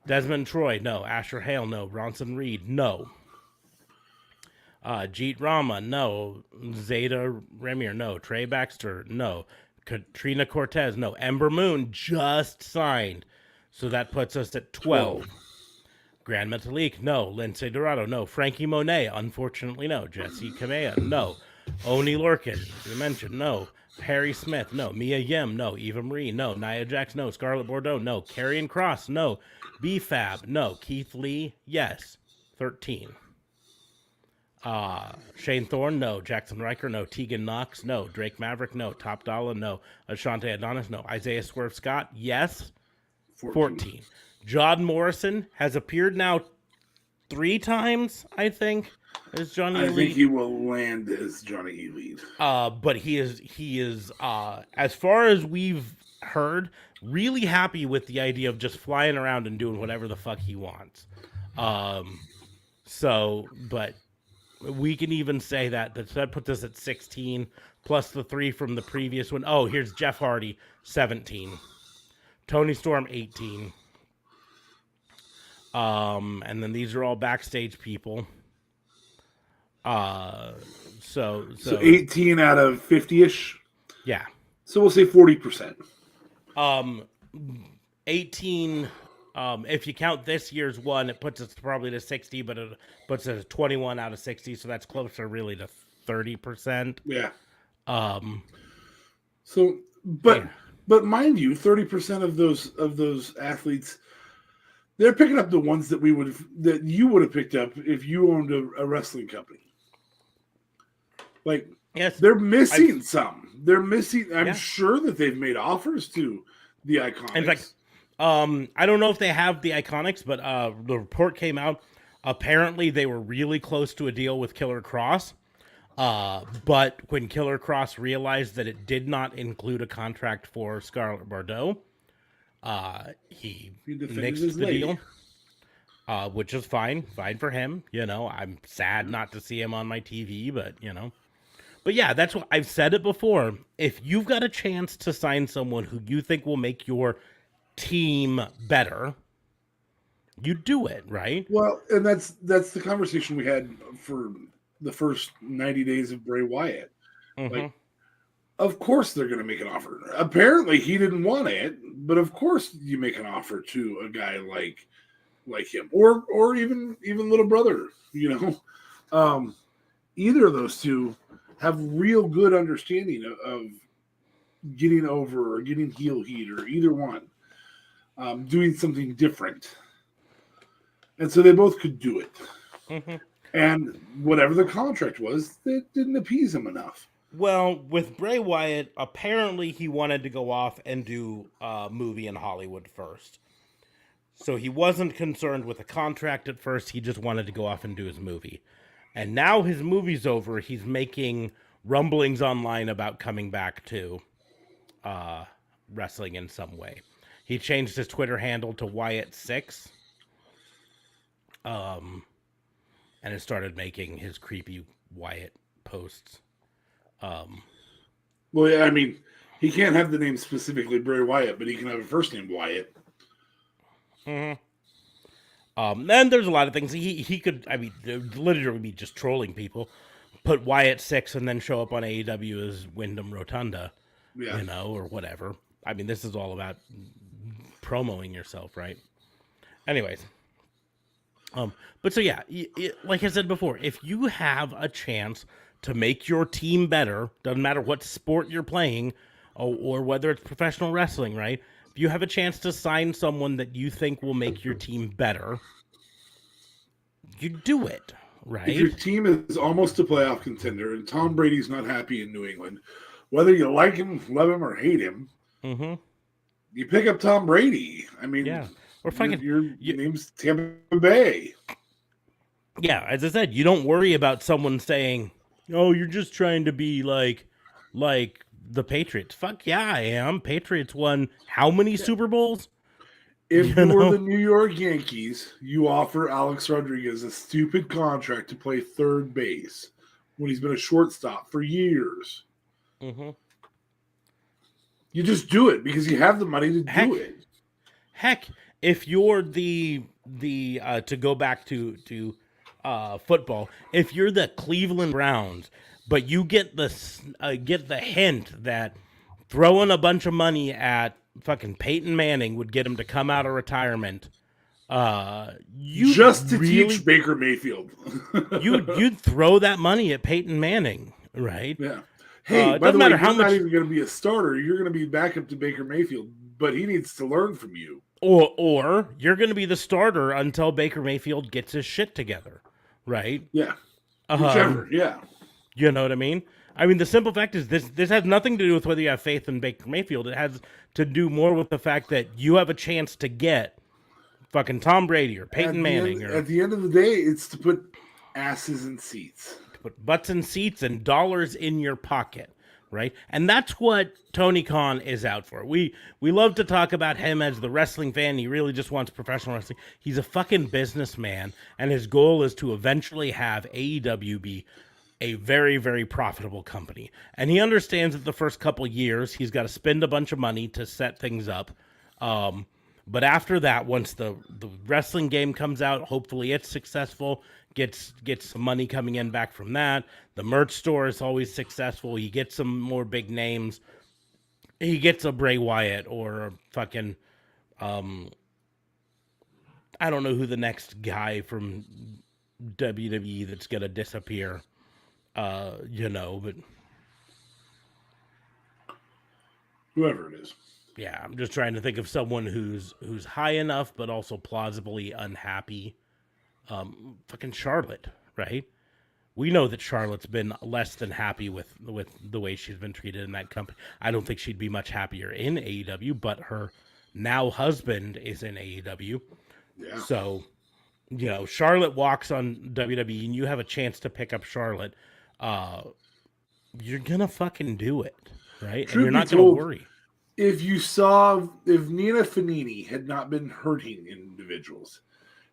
Speaker 1: Desmond Troy, no. Asher Hale, no. Bronson Reed, no. Jeet Rama, no. Zeta Remir, no. Trey Baxter, no. Katrina Cortez, no. Ember Moon just signed, so that puts us at 12. Grand Metalik, no. Lindsay Dorado, no. Frankie Monet, unfortunately, no. Jesse Kamea, no. Oni Lorcan, you mentioned, no. Harry Smith, no. Mia Yim, no. Eva Marie, no. Nia Jax, no. Scarlett Bordeaux, no. Karrion Kross, no. B-Fab, no. Keith Lee, yes. 13. Shane Thorne, no. Jackson Riker, no. Tegan Knox, no. Drake Maverick, no. Top Dollar, no. Ashante Adonis, no. Isaiah Swerve Scott, yes. 14. John Morrison has appeared now 3 times, I think, as Johnny Elite.
Speaker 3: I think he will land as Johnny Elite.
Speaker 1: But he is as far as we've heard, really happy with the idea of just flying around and doing whatever the fuck he wants. So, but we can even say that puts us at 16 plus the 3 from the previous one. Oh, here's Jeff Hardy, 17. Tony Storm, 18. And then these are all backstage people. So
Speaker 3: 18 out of 50-ish.
Speaker 1: Yeah.
Speaker 3: So we'll say 40%.
Speaker 1: 18. If you count this year's one, it puts us probably to 60, but it puts us at 21 out of 60, so that's closer really to 30%.
Speaker 3: Yeah.
Speaker 1: So,
Speaker 3: but mind you, 30% of those athletes, they're picking up the ones that you would have picked up if you owned a wrestling company. Like,
Speaker 1: yes,
Speaker 3: they're missing some. They're missing. I'm sure that they've made offers to the Iconics.
Speaker 1: In fact, I don't know if they have the Iconics, but the report came out. Apparently, they were really close to a deal with Killer Cross. But when Killer Cross realized that it did not include a contract for Scarlett Bordeaux, he nixed the deal, which is fine for him. You know, I'm sad not to see him on my TV, but you know. But yeah, that's what I've said it before. If you've got a chance to sign someone who you think will make your team better, you do it, right?
Speaker 3: Well, and that's the conversation we had for the first 90 days of Bray Wyatt.
Speaker 1: Mm-hmm.
Speaker 3: Like, of course they're going to make an offer. Apparently he didn't want it, but of course you make an offer to a guy like him, or even little brother. You know, either of those two have real good understanding of getting over or getting heel heat, or either one, doing something different. And so they both could do it.
Speaker 1: Mm-hmm.
Speaker 3: And whatever the contract was, it didn't appease him enough.
Speaker 1: Well, with Bray Wyatt, apparently he wanted to go off and do a movie in Hollywood first. So he wasn't concerned with a contract at first. He just wanted to go off and do his movie. And now his movie's over. He's making rumblings online about coming back to wrestling in some way. He changed his Twitter handle to Wyatt6. And it started making his creepy Wyatt posts.
Speaker 3: Well, yeah, I mean, he can't have the name specifically Bray Wyatt, but he can have a first name Wyatt.
Speaker 1: Mm-hmm. And there's a lot of things he could. I mean, literally be just trolling people. Put Wyatt6 and then show up on AEW as Wyndham Rotunda,
Speaker 3: Yeah.
Speaker 1: you know, or whatever. I mean, this is all about promoting yourself, right? Anyways. But so yeah, like I said before, if you have a chance to make your team better, doesn't matter what sport you're playing, or whether it's professional wrestling, right? If you have a chance to sign someone that you think will make your team better, you do it, right?
Speaker 3: If your team is almost a playoff contender and Tom Brady's not happy in New England, whether you like him, love him, or hate him,
Speaker 1: mm-hmm.
Speaker 3: you pick up Tom Brady. I mean,
Speaker 1: yeah. Or fucking,
Speaker 3: your name's Tampa Bay.
Speaker 1: Yeah, as I said, you don't worry about someone saying, "Oh, you're just trying to be like the Patriots." Fuck yeah, I am. Patriots won how many Super Bowls?
Speaker 3: If you were the New York Yankees, you offer Alex Rodriguez a stupid contract to play third base when he's been a shortstop for years.
Speaker 1: Mm-hmm.
Speaker 3: You just do it because you have the money to do it.
Speaker 1: Heck, if you're the to go back to football, if you're the Cleveland Browns, but you get the hint that throwing a bunch of money at fucking Peyton Manning would get him to come out of retirement, you
Speaker 3: just to teach Baker Mayfield,
Speaker 1: you'd throw that money at Peyton Manning, right?
Speaker 3: Yeah. Hey, by the way, you're not even going to be a starter. You're going to be backup to Baker Mayfield, but he needs to learn from you.
Speaker 1: Or you're going to be the starter until Baker Mayfield gets his shit together, right?
Speaker 3: Yeah. Whichever, yeah.
Speaker 1: You know what I mean? I mean, the simple fact is this has nothing to do with whether you have faith in Baker Mayfield. It has to do more with the fact that you have a chance to get fucking Tom Brady or Peyton Manning.
Speaker 3: At the end of the day, it's to put asses in seats.
Speaker 1: To put butts in seats and dollars in your pocket, right? And that's what Tony Khan is out for. We love to talk about him as the wrestling fan. He really just wants professional wrestling. He's a fucking businessman, and his goal is to eventually have AEW be a very, very profitable company. And he understands that the first couple of years, he's got to spend a bunch of money to set things up. But after that, once the wrestling game comes out, hopefully it's successful, gets some money coming in back from that. The merch store is always successful. He gets some more big names. He gets a Bray Wyatt or a fucking, I don't know who the next guy from WWE that's going to disappear. But
Speaker 3: whoever it is.
Speaker 1: Yeah, I'm just trying to think of someone who's high enough but also plausibly unhappy. Fucking Charlotte, right? We know that Charlotte's been less than happy with the way she's been treated in that company. I don't think she'd be much happier in AEW, but her now husband is in AEW.
Speaker 3: Yeah.
Speaker 1: So, Charlotte walks on WWE and you have a chance to pick up Charlotte. You're gonna fucking do it, right? And you're not gonna worry.
Speaker 3: If Nina Fanini had not been hurting individuals,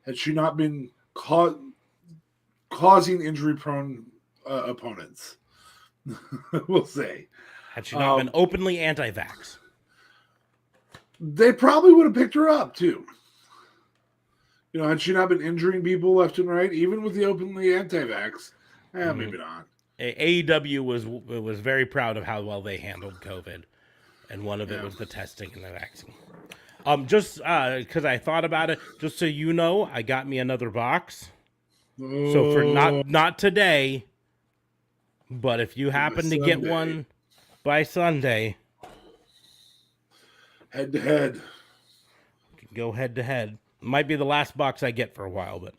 Speaker 3: had she not been causing injury-prone opponents, we'll say,
Speaker 1: had she not been openly anti-vax,
Speaker 3: they probably would have picked her up too. Had she not been injuring people left and right, even with the openly anti-vax, maybe not.
Speaker 1: AEW was very proud of how well they handled COVID, and one of it was the testing and the vaccine. Just because I thought about it, just so you know, I got me another box. So for not today, but if you happen to get one by Sunday,
Speaker 3: head to head,
Speaker 1: go head to head. Might be the last box I get for a while, but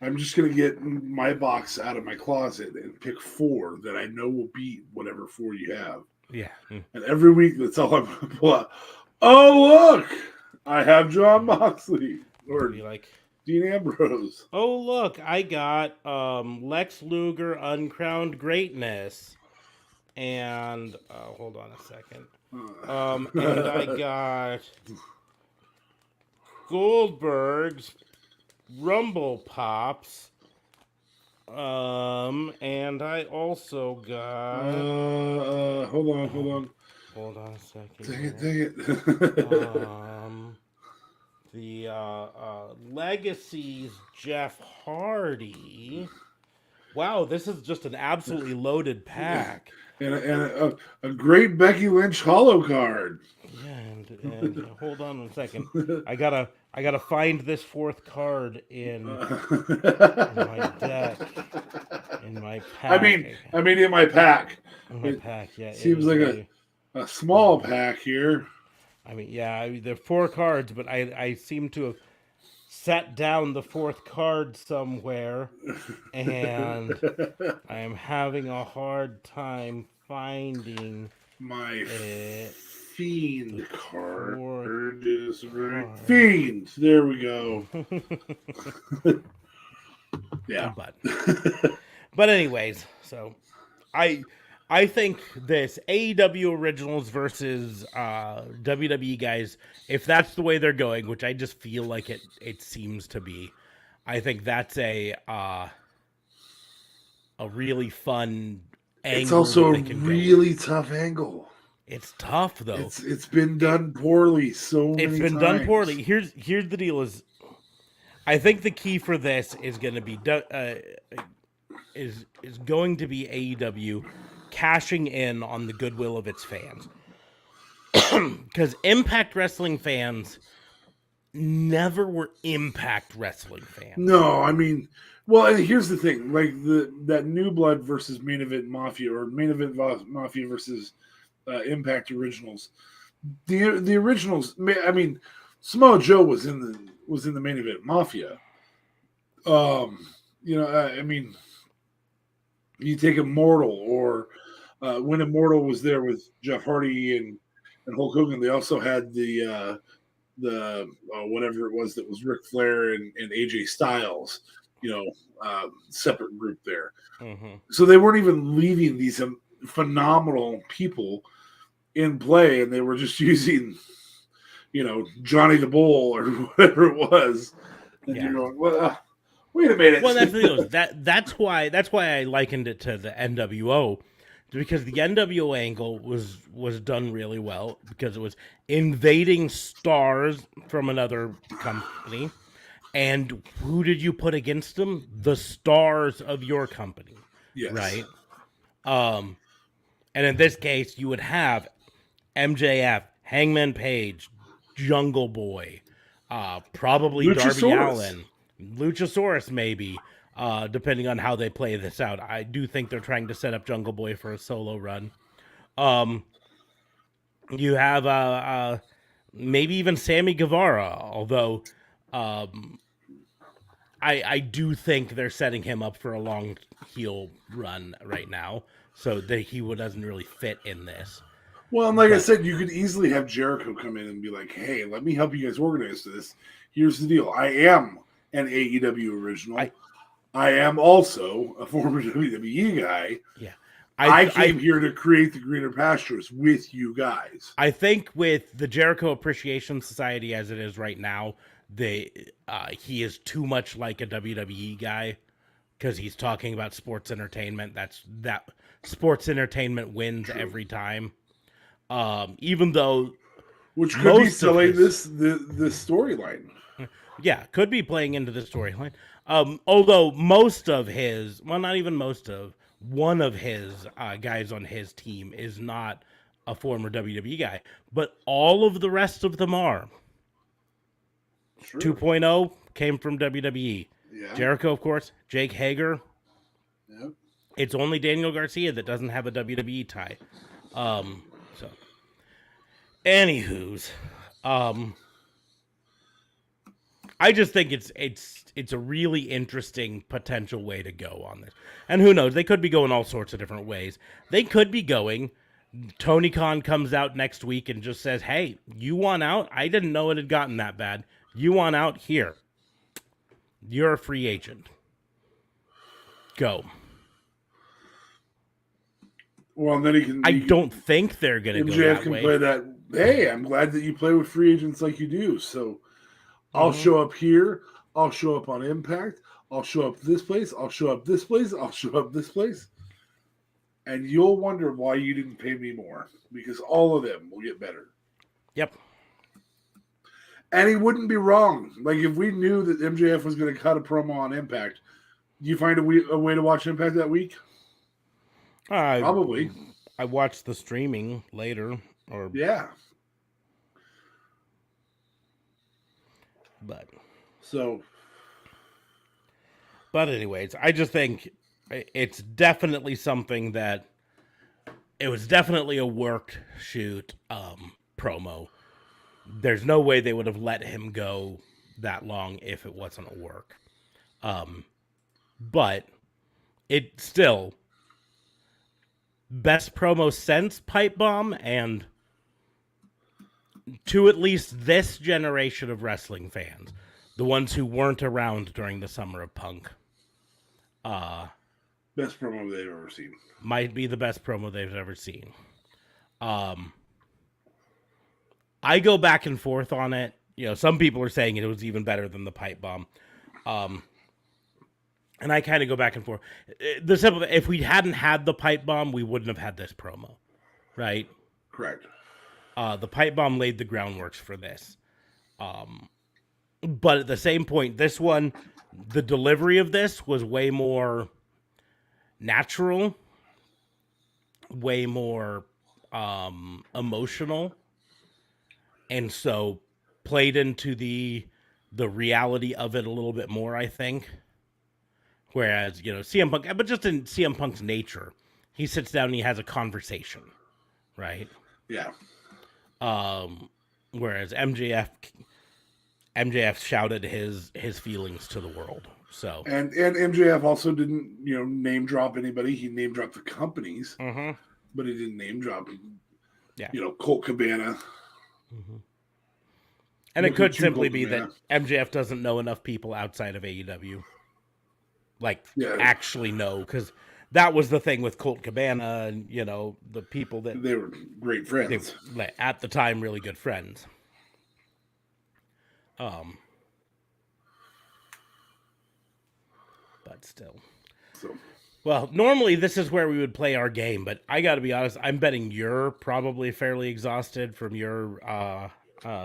Speaker 3: I'm just gonna get my box out of my closet and pick 4 that I know will beat whatever 4 you have.
Speaker 1: Yeah.
Speaker 3: And every week, that's all I'm gonna pull out. Oh, look, I have John Moxley or
Speaker 1: like
Speaker 3: Dean Ambrose.
Speaker 1: Oh, look, I got Lex Luger Uncrowned Greatness, and hold on a second. And I got Goldberg's Rumble Pops. And I also got
Speaker 3: hold on
Speaker 1: a second.
Speaker 3: Dang it.
Speaker 1: The Legacies Jeff Hardy. Wow, this is just an absolutely loaded pack.
Speaker 3: And a great Becky Lynch holo card.
Speaker 1: Yeah, and hold on a second. I gotta find this 4th card in my deck. In my pack.
Speaker 3: I mean in my pack.
Speaker 1: In my pack, yeah.
Speaker 3: Seems like a small pack here.
Speaker 1: I mean, yeah, there are 4 cards, but I seem to have set down the 4th card somewhere, and I am having a hard time finding
Speaker 3: my Fiend card. Is right. Fiend. There we go. Yeah.
Speaker 1: But anyways, so I think this AEW Originals versus WWE guys, if that's the way they're going, which I just feel like it seems to be, I think that's a really fun angle.
Speaker 3: It's also a really tough angle.
Speaker 1: It's tough though.
Speaker 3: It's been done poorly so many times.
Speaker 1: It's been done poorly. Here's the deal: is I think the key for this is going to be is going to be AEW cashing in on the goodwill of its fans, because Impact Wrestling fans never were Impact Wrestling fans.
Speaker 3: No, I mean, well, and here's the thing: like that New Blood versus Main Event Mafia, or Main Event Mafia versus Impact Originals. The originals. I mean, Samoa Joe was in the Main Event Mafia. I mean, You take Immortal, or when Immortal was there with Jeff Hardy and Hulk Hogan, they also had the whatever it was that was Ric Flair and AJ Styles, separate group there.
Speaker 1: Mm-hmm.
Speaker 3: So they weren't even leaving these phenomenal people in play, and they were just using, Johnny the Bull or whatever it was. And you're going, well, wait a minute.
Speaker 1: Well, that's why I likened it to the NWO, because the NWO angle was done really well because it was invading stars from another company, and who did you put against them? The stars of your company,
Speaker 3: yes.
Speaker 1: Right? And in this case, you would have MJF, Hangman Page, Jungle Boy, probably
Speaker 3: Luchasaurus.
Speaker 1: Darby Allin, Luchasaurus maybe, depending on how they play this out. I do think they're trying to set up Jungle Boy for a solo run. You have maybe even Sammy Guevara, although I do think they're setting him up for a long heel run right now, so that he doesn't really fit in this.
Speaker 3: Well, and I said, you could easily have Jericho come in and be like, hey, let me help you guys organize this. Here's the deal. I am an AEW original. I am also a former WWE guy.
Speaker 1: Yeah.
Speaker 3: I came here to create the greener pastures with you guys.
Speaker 1: I think with the Jericho Appreciation Society as it is right now, he is too much like a WWE guy because he's talking about sports entertainment. That sports entertainment wins every time. Even though,
Speaker 3: which could be selling this storyline.
Speaker 1: Yeah, could be playing into the storyline. Although most of his, well, not even most of, one of his guys on his team is not a former WWE guy, but all of the rest of them are. True. 2.0 came from WWE. Yeah. Jericho, of course. Jake Hager. Yep. It's only Daniel Garcia that doesn't have a WWE tie. So, anywho's, I just think it's a really interesting potential way to go on this. And who knows? They could be going all sorts of different ways. They could be going, Tony Khan comes out next week and just says, hey, you want out? I didn't know it had gotten that bad. You want out? Here. You're a free agent. Go.
Speaker 3: Well, and then
Speaker 1: I don't think they're going to go that way.
Speaker 3: Play that. Hey, I'm glad that you play with free agents like you do. So I'll show up here. I'll show up on Impact. I'll show up this place. I'll show up this place. I'll show up this place. And you'll wonder why you didn't pay me more, because all of them will get better.
Speaker 1: Yep.
Speaker 3: And he wouldn't be wrong. Like, if we knew that MJF was going to cut a promo on Impact, do you find a way to watch Impact that week? Probably.
Speaker 1: I watched the streaming later.
Speaker 3: Yeah.
Speaker 1: But anyways, I just think it's definitely something that it was definitely a worked shoot promo. There's no way they would have let him go that long if it wasn't a work. But it still best promo since Pipe Bomb, and to at least this generation of wrestling fans, the ones who weren't around during the Summer of Punk.
Speaker 3: Best promo they've ever seen.
Speaker 1: Might be the best promo they've ever seen. I go back and forth on it. Some people are saying it was even better than the Pipe Bomb. And I kind of go back and forth. If we hadn't had the Pipe Bomb, we wouldn't have had this promo. Right?
Speaker 3: Correct.
Speaker 1: The Pipe Bomb laid the groundwork for this. But at the same point, this one, the delivery of this was way more natural, way more emotional, and so played into the reality of it a little bit more, I think. Whereas, CM Punk, but just in CM Punk's nature, he sits down and he has a conversation, right?
Speaker 3: Yeah.
Speaker 1: Whereas MJF, MJF shouted his feelings to the world. So
Speaker 3: and MJF also didn't name drop anybody. He name dropped the companies, but he didn't name drop.
Speaker 1: Yeah,
Speaker 3: Colt Cabana.
Speaker 1: And it could simply be that MJF doesn't know enough people outside of AEW. Actually know, because that was the thing with Colt Cabana and, the people that...
Speaker 3: They were great friends.
Speaker 1: They were, at the time, really good friends. But still. Well, normally this is where we would play our game, but I gotta be honest, I'm betting you're probably fairly exhausted from your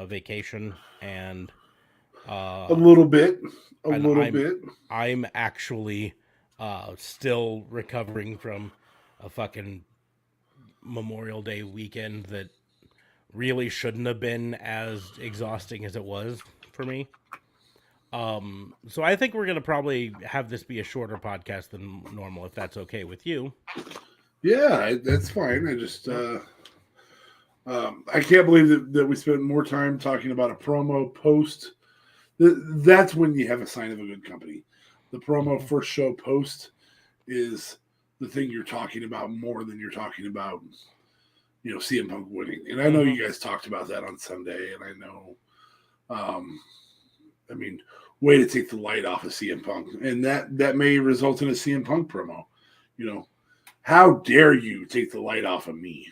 Speaker 1: vacation, and
Speaker 3: a little bit.
Speaker 1: I'm actually still recovering from a fucking Memorial Day weekend that really shouldn't have been as exhausting as it was for me. So I think we're going to probably have this be a shorter podcast than normal, if that's okay with you.
Speaker 3: Yeah, that's fine. I just, I can't believe that we spent more time talking about a promo post. That's when you have a sign of a good company. The promo first show post is the thing you're talking about more than you're talking about, CM Punk winning. And I know you guys talked about that on Sunday, and I know, way to take the light off of CM Punk. And that may result in a CM Punk promo. How dare you take the light off of me?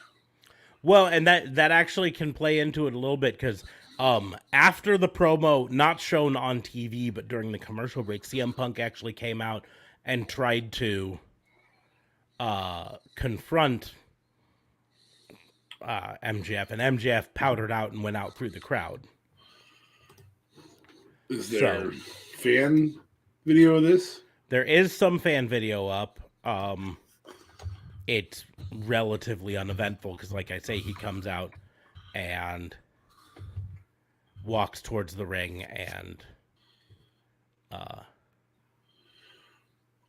Speaker 1: Well, and that actually can play into it a little bit, because after the promo, not shown on TV, but during the commercial break, CM Punk actually came out and tried to confront MJF, and MJF powdered out and went out through the crowd.
Speaker 3: Is there fan video of this?
Speaker 1: There is some fan video up. It's relatively uneventful because, like I say, he comes out and walks towards the ring and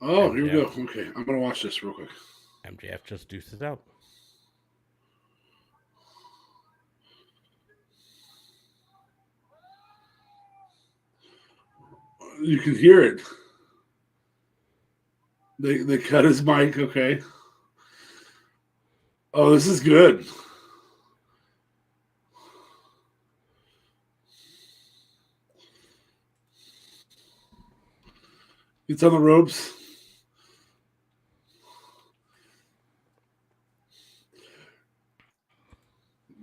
Speaker 3: MJF, here we go. Okay, I'm gonna watch this real quick.
Speaker 1: MJF just deuces out.
Speaker 3: You can hear it. They cut his mic. Okay. Oh, this is good. It's on the ropes.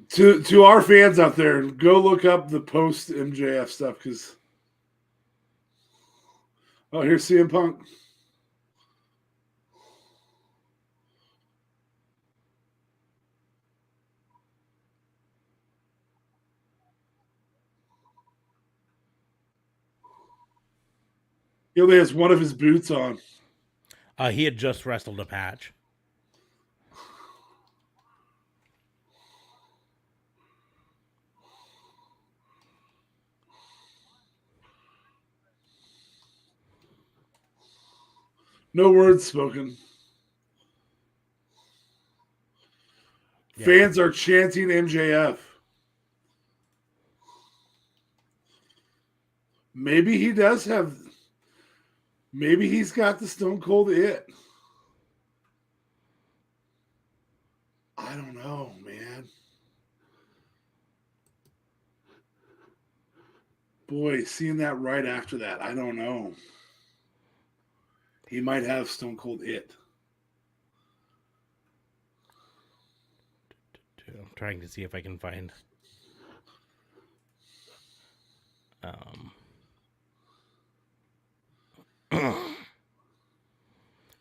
Speaker 3: To our fans out there, go look up the post MJF stuff, because here's CM Punk. He only has one of his boots on.
Speaker 1: He had just wrestled a match.
Speaker 3: No words spoken. Yeah. Fans are chanting MJF. Maybe he does have... Maybe he's got the Stone Cold it. I don't know, man. Boy, seeing that right after that, I don't know. He might have Stone Cold it.
Speaker 1: I'm trying to see if I can find...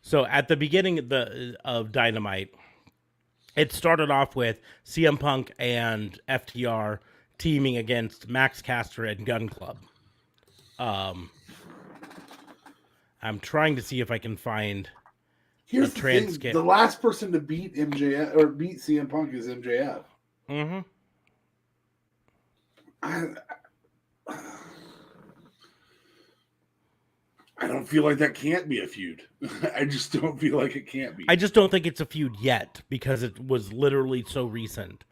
Speaker 1: So at the beginning of Dynamite, it started off with CM Punk and FTR teaming against Max Caster and Gun Club. I'm trying to see if I can find
Speaker 3: a transcript. The last person to beat MJF or beat CM Punk is MJF.
Speaker 1: Mm-hmm.
Speaker 3: I don't feel like that can't be a feud. I just don't feel like it can't be.
Speaker 1: I just don't think it's a feud yet, because it was literally so recent.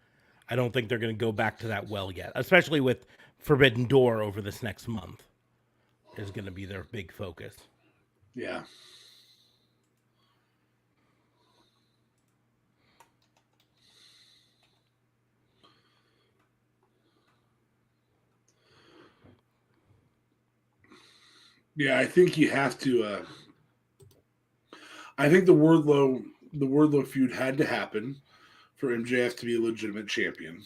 Speaker 1: I don't think they're going to go back to that well yet, especially with Forbidden Door over this next month is going to be their big focus.
Speaker 3: Yeah. Yeah, I think you have to. I think the Wardlow feud had to happen for MJF to be a legitimate champion.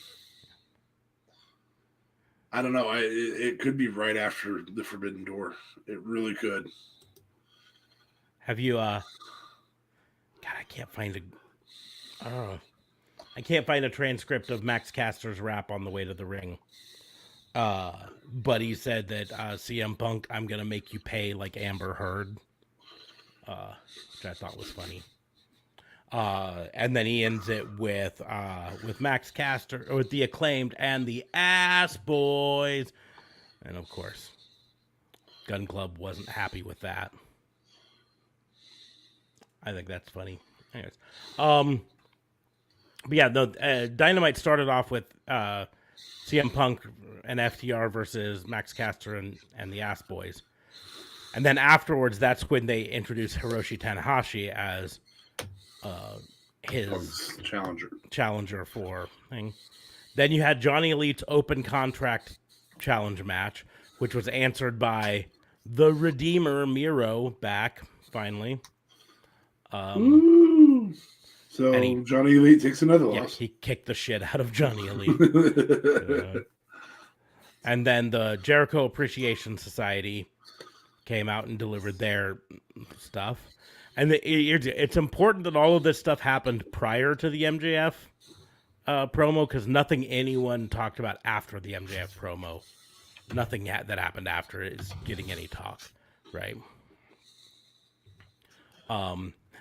Speaker 3: I don't know. It could be right after the Forbidden Door. It really could.
Speaker 1: Have you? God, I can't find I can't find a transcript of Max Caster's rap on the way to the ring. But he said that CM Punk, I'm gonna make you pay like Amber Heard, which I thought was funny. And then he ends it with Max Caster, or with the Acclaimed and the Ass Boys, and of course, Gun Club wasn't happy with that. I think that's funny. Anyways, but yeah, Dynamite started off with CM Punk and FTR versus Max Caster and the Ass Boys. And then afterwards, that's when they introduced Hiroshi Tanahashi as his challenger for thing. Then you had Johnny Elite's open contract challenge match, which was answered by the Redeemer Miro back, finally.
Speaker 3: So Johnny Elite takes another loss.
Speaker 1: Yeah, he kicked the shit out of Johnny Elite. And then the Jericho Appreciation Society came out and delivered their stuff. And it's important that all of this stuff happened prior to the MJF promo, because nothing anyone talked about after the MJF promo, nothing that happened after is getting any talk, right?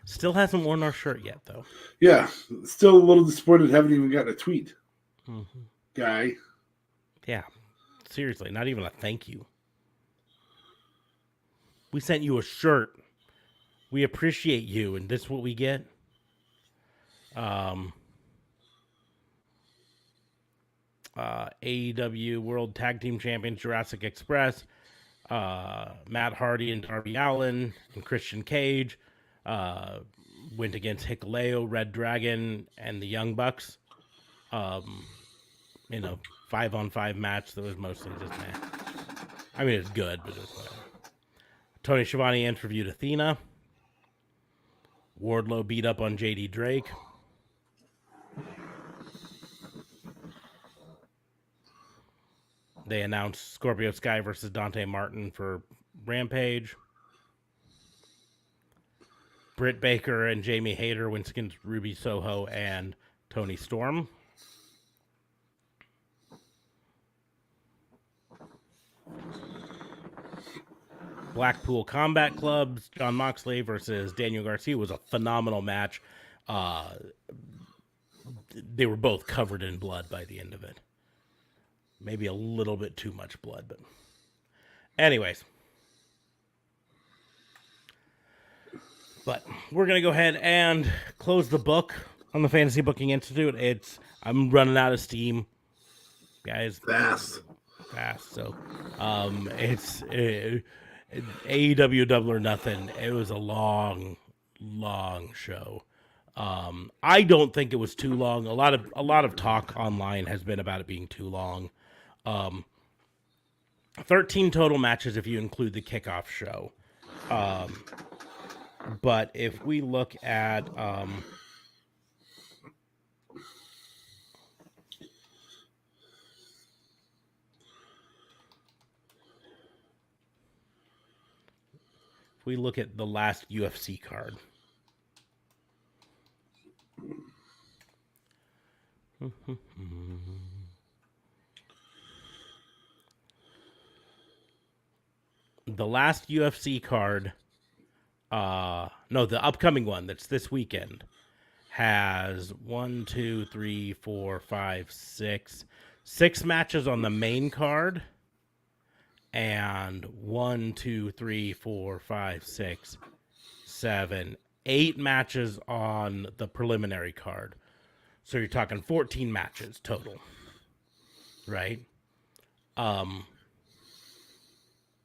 Speaker 1: Still hasn't worn our shirt yet, though.
Speaker 3: Yeah, still a little disappointed haven't even gotten a tweet.
Speaker 1: Mm-hmm.
Speaker 3: Guy.
Speaker 1: Yeah, seriously, not even a thank you. We sent you a shirt. We appreciate you, and this is what we get. AEW World Tag Team Champions Jurassic Express, Matt Hardy and Darby Allin and Christian Cage went against Hikuleo, Red Dragon, and the Young Bucks. In a 5-on-5 match that was mostly just I mean, it's good, but it was whatever. Tony Schiavone interviewed Athena. Wardlow beat up on JD Drake. They announced Scorpio Sky versus Dante Martin for Rampage. Britt Baker and Jamie Hayter went against Ruby Soho and Toni Storm. Blackpool Combat Club's Jon Moxley versus Daniel Garcia was a phenomenal match. They were both covered in blood by the end of it. Maybe a little bit too much blood, but anyways. But we're going to go ahead and close the book on the Fantasy Booking Institute. I'm running out of steam, guys.
Speaker 3: Fast.
Speaker 1: So, it's AEW Double or Nothing. It was a long show. I don't think it was too long. A lot of talk online has been about it being too long. 13 total matches if you include the kickoff show. But if we look at the last UFC card. The last UFC card, the upcoming one that's this weekend has 6 matches on the main card, and 8 matches on the preliminary card. So you're talking 14 matches total, right? And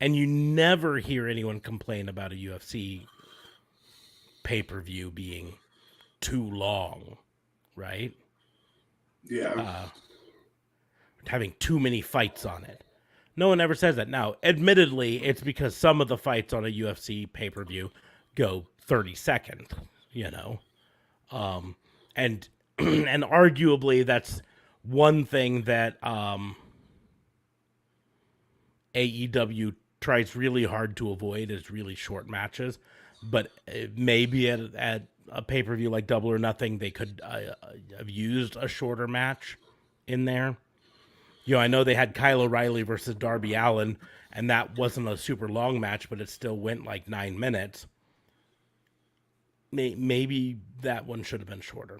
Speaker 1: you never hear anyone complain about a UFC pay-per-view being too long, right?
Speaker 3: Yeah.
Speaker 1: Having too many fights on it. No one ever says that. Now, admittedly, it's because some of the fights on a UFC pay-per-view go 30 seconds, you know? And and arguably that's one thing that AEW tries really hard to avoid is really short matches. But maybe at a pay-per-view like Double or Nothing, they could have used a shorter match in there. You know, I know they had Kyle O'Reilly versus Darby Allin, and that wasn't a super long match, but it still went like 9 minutes. Maybe that one should have been shorter.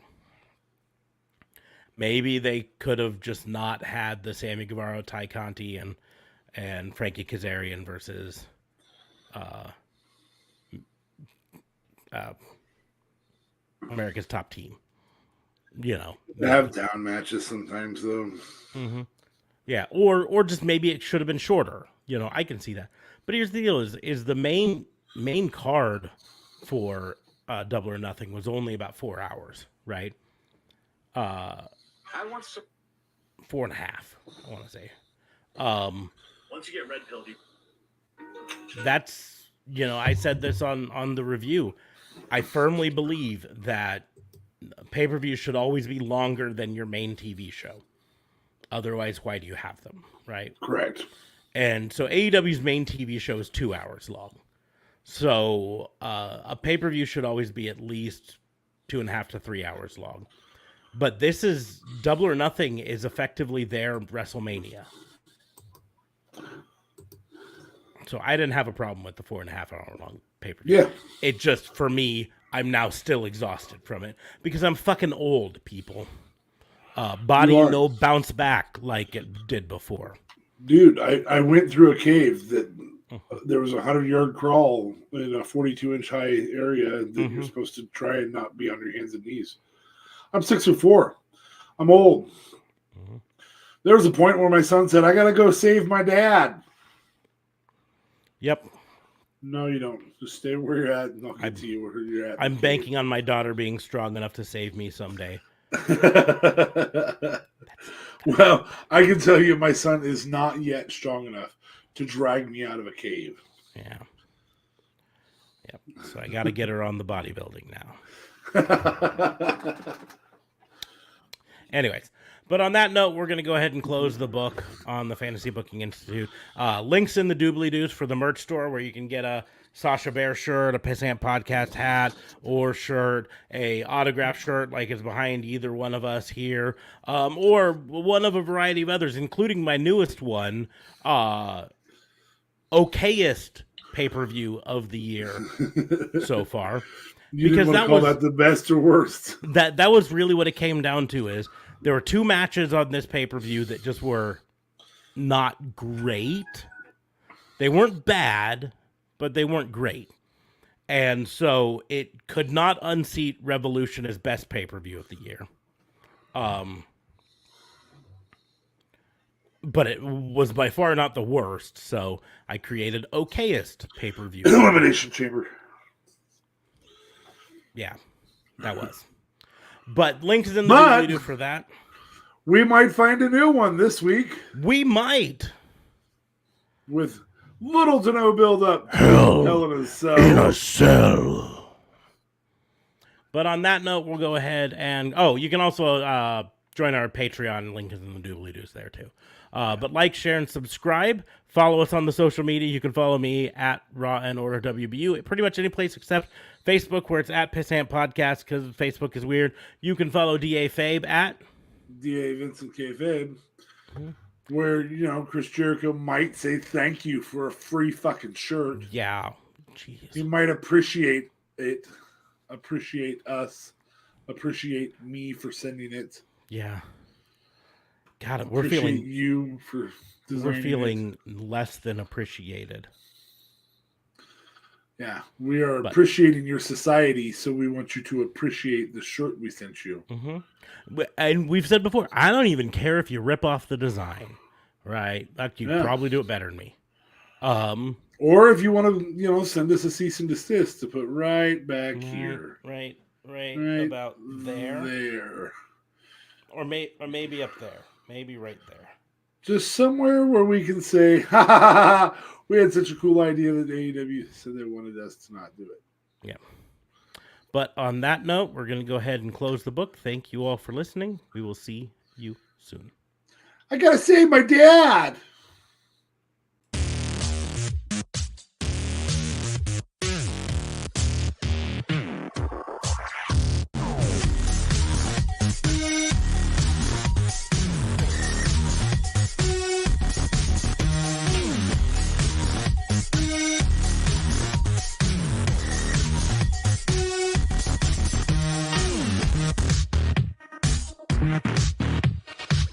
Speaker 1: Maybe they could have just not had the Sammy Guevara, Ty Conti, and Frankie Kazarian versus America's Top Team. You know,
Speaker 3: They have down matches sometimes, though.
Speaker 1: Mm-hmm. Yeah, or just maybe it should have been shorter. You know, I can see that. But here's the deal: is the main card for Double or Nothing was only about 4 hours, right? I want 4.5. I want to say.
Speaker 2: Once you get red pilled,
Speaker 1: That's, you know, I said this on the review. I firmly believe that pay-per-views should always be longer than your main TV show. Otherwise, why do you have them, right?
Speaker 3: Correct.
Speaker 1: And so AEW's main TV show is 2 hours long. So a pay-per-view should always be at least 2.5 to 3 hours long. But this is Double or Nothing is effectively their WrestleMania. So I didn't have a problem with the 4.5 hour long pay-per-view.
Speaker 3: Yeah.
Speaker 1: It just, for me, I'm now still exhausted from it because I'm fucking old, people. Body no bounce back like it did before.
Speaker 3: Dude, I went through a cave that there was a 100-yard crawl in a 42-inch high area that you're supposed to try and not be on your hands and knees. I'm 6'4". I'm old. There was a point where my son said, "I gotta go save my dad."
Speaker 1: Yep.
Speaker 3: No, you don't. Just stay where you're at, and I'll get to you where you're at.
Speaker 1: I'm banking on my daughter being strong enough to save me someday.
Speaker 3: Well, I can tell you my son is not yet strong enough to drag me out of a cave.
Speaker 1: Yeah. Yep. So I got to get her on the bodybuilding now. Anyways, but on that note, we're going to go ahead and close the book on the Fantasy Booking Institute. Links in the doobly-doos for the merch store where you can get a Sasha Bear shirt, a Pissant Podcast hat or shirt, a autograph shirt like is behind either one of us here, or one of a variety of others, including my newest one, okayest pay-per-view of the year so far.
Speaker 3: You didn't want to call that the best or worst.
Speaker 1: That was really what it came down to. Is there were 2 matches on this pay-per-view that just were not great. They weren't bad, but they weren't great. And so it could not unseat Revolution as best pay-per-view of the year. But it was by far not the worst, so I created okayest pay-per-view.
Speaker 3: Elimination Chamber.
Speaker 1: Yeah, that was. But links in the video for that.
Speaker 3: We might find a new one this week.
Speaker 1: We might.
Speaker 3: With little to no build-up. Hell in a Cell.
Speaker 1: In a Cell. But on that note, we'll go ahead and... Oh, you can also join our Patreon. Link is in the doobly-doos there, too. But like, share, and subscribe. Follow us on the social media. You can follow me at Raw and Order WBU. Pretty much any place except Facebook, where it's at Pissant Podcast, because Facebook is weird. You can follow DA Fabe at
Speaker 3: DA Vincent K. Fabe, where, you know, Chris Jericho might say thank you for a free fucking shirt.
Speaker 1: Yeah. Jeez.
Speaker 3: He might appreciate it. Appreciate us. Appreciate me for sending it.
Speaker 1: Yeah. God, we're feeling
Speaker 3: you for
Speaker 1: we're feeling less than appreciated.
Speaker 3: Yeah, we are appreciating your society, so we want you to appreciate the shirt we sent you.
Speaker 1: Mm-hmm. And we've said before, I don't even care if you rip off the design, right? Like, you probably do it better than me.
Speaker 3: Or if you want to, send us a cease and desist to put right back here.
Speaker 1: Right about there. Or maybe up there. Maybe right there.
Speaker 3: Just somewhere where we can say, ha ha ha, we had such a cool idea that AEW said they wanted us to not do it.
Speaker 1: Yeah. But on that note, we're going to go ahead and close the book. Thank you all for listening. We will see you soon.
Speaker 3: I got to save my dad.